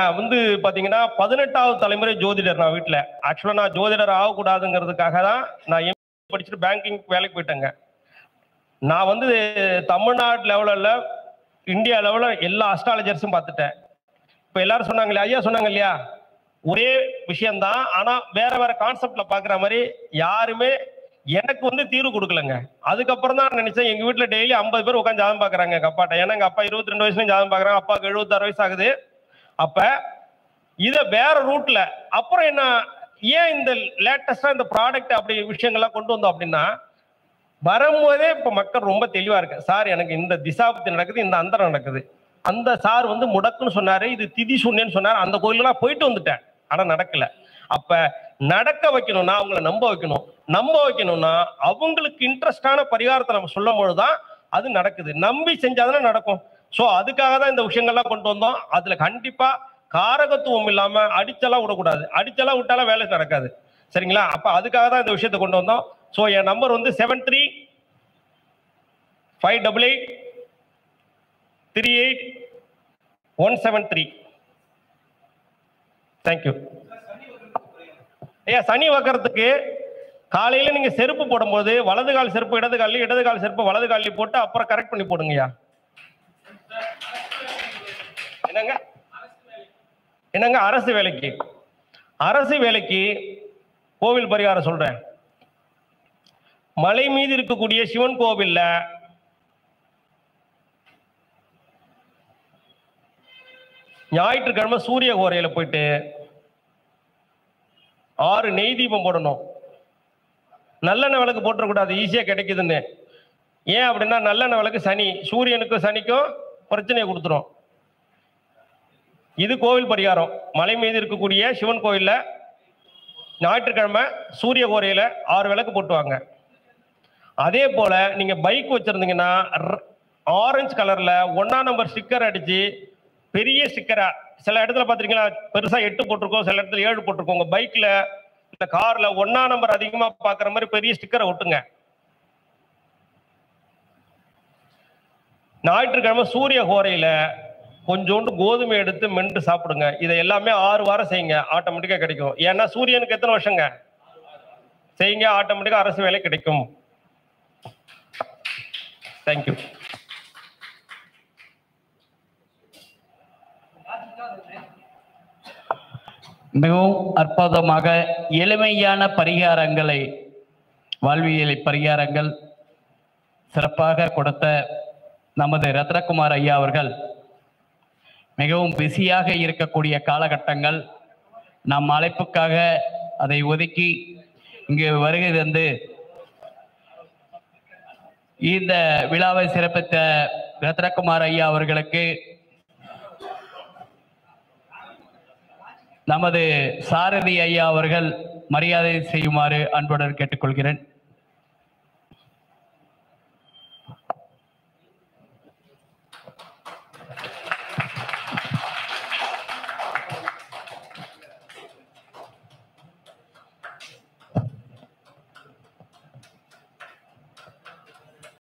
பாத்தீங்கன்னா 18வது தலைமுறை ஜோதிடர். நான் வீட்டில் ஆக்சுவலா நான் ஜோதிடர் ஆகக்கூடாதுங்கிறதுக்காக தான் நான் எம் படிச்சுட்டு பேங்கிங் வேலைக்கு போயிட்டேங்க. நான் தமிழ்நாடு லெவலில் இந்தியா லெவலில் எல்லா அஸ்ட்ராலஜர்ஸும் பார்த்துட்டேன். இப்போ எல்லாரும் சொன்னாங்க ஐயா, சொன்னாங்க இல்லையா, ஒரே விஷயம்தான், ஆனா வேற வேற கான்செப்ட்ல பாக்குற மாதிரி யாருமே எனக்கு தீர்வு கொடுக்கலங்க. அதுக்கப்புறம் தான் நினைச்சேன், எங்க வீட்டுல டெய்லி 50 பேர் உட்காந்து ஜாதகம் பாக்குறாங்க எங்க அப்பாட்ட. ஏன்னா எங்க அப்பா 22 வயசுலயும் ஜாதகம் பாக்குறாங்க, அப்பாவுக்கு 76 வயசு ஆகுது. அப்ப இத வேற ரூட்ல அப்புறம் என்ன, ஏன் இந்த லேட்டஸ்டா இந்த ப்ராடக்ட் அப்படி விஷயங்கள்லாம் கொண்டு வந்தோம் அப்படின்னா, வரும்போதே இப்ப மக்கள் ரொம்ப தெளிவா இருக்கு. சார் எனக்கு இந்த திசாபத்தி நடக்குது, இந்த அந்தரம் நடக்குது. அந்த சார் முடக்குன்னு சொன்னாரு, இது திதி சொன்னேன்னு சொன்னாரு. அந்த கோயிலுக்கு போயிட்டு வந்துட்டேன், ஆனா நடக்கல. அப்ப நடக்க வைக்கணும்னா அவங்கள நம்ப வைக்கணும். நம்ப வைக்கணும்னா அவங்களுக்கு இன்ட்ரெஸ்டான பரிகாரத்தை நம்ம சொல்லும் பொழுதுதான் அது நடக்குது. நம்பி செஞ்சாதானே நடக்கும். சோ அதுக்காக தான் இந்த விஷயங்கள்லாம் கொண்டு வந்தோம். அதுல கண்டிப்பா காரகத்துவம் இல்லாம அடிச்செல்லாம் விடக்கூடாது. அடிச்செல்லாம் விட்டாலும் வேலை நடக்காது. சரிங்களா? அப்ப அதுக்காக தான் இந்த விஷயத்தை கொண்டு வந்தோம். சோ என் நம்பர் 7358383173. தேங்க்யூ. ஐயா, சனி வக்கரத்துக்கு காலையில நீங்க செருப்பு போடும்போது வலது கால் செருப்பு இடது காலில், இடது கால் செருப்பு வலது காலில் போட்டு அப்புறம் கரெக்ட் பண்ணி போடுங்கய்யா. என்னங்க என்னங்க அரசு வேலைக்கு, அரசு வேலைக்கு கோவில் பரிகாரம் சொல்றேன். மலை மீது இருக்கக்கூடிய சிவன் கோவில்ல ஞாயிற்றுக்கிழமை சூரிய கோரையில போயிட்டு 6 நெய் தீபம் போடணும். நல்லெண்ணெய் விளக்கு போட்டுறக்கூடாது, ஈஸியா கிடைக்குதுன்னு. ஏன் அப்படின்னா நல்லெண்ணெய் விளக்கு சனி, சூரியனுக்கும் சனிக்கும் பிரச்சனையை கொடுத்துரும். இது கோவில் பரிகாரம். மலை மீது இருக்கக்கூடிய சிவன் கோயில்ல ஞாயிற்றுக்கிழமை சூரிய கோரையில 6 விளக்கு போட்டுவாங்க. அதே போல நீங்க பைக் வச்சிருந்தீங்கன்னா ஆரஞ்சு கலர்ல 1ஆம் நம்பர் ஸ்டிக்கர் அடிச்சு, பெரிய ஸ்டிக்கரா, சில இடத்துல பாத்திருக்கீங்களா பெருசா 8 போட்டிருக்கோம், சில இடத்துல 7 போட்டிருக்கோம். உங்க பைக்ல இந்த கார்ல 1ஆம் நம்பர் அதிகமா பாக்குற மாதிரி பெரிய ஸ்டிக்கரை ஒட்டுங்க. ஞாயிற்றுக்கிழமை சூரிய கோரையில கொஞ்சோண்டு கோதுமை எடுத்து மென்று சாப்பிடுங்க. இதை எல்லாமே 6 வாரம் செய்யுங்க, ஆட்டோமேட்டிக்கா கிடைக்கும். ஏன்னா சூரியனுக்கு எத்தனை வருஷங்க செய்யுங்க, ஆட்டோமேட்டிக்கா அரசு வேலை கிடைக்கும். தேங்க்யூ. மிகவும் அற்புதமாக எளிமையான பரிகாரங்களை, வாழ்வியல் பரிகாரங்கள் சிறப்பாக கொடுத்த நமது ரத்னகுமார் ஐயா அவர்கள், மிகவும் பிஸியாக இருக்கக்கூடிய காலகட்டங்கள், நம் அழைப்புக்காக அதை ஒதுக்கி இங்கு வருகை தந்து இந்த விழாவை சிறப்பித்த ரத்னகுமார் ஐயா அவர்களுக்கு நமது சாரதி ஐயா அவர்கள் மரியாதை செய்யுமாறு அன்புடன் கேட்டுக்கொள்கிறேன்.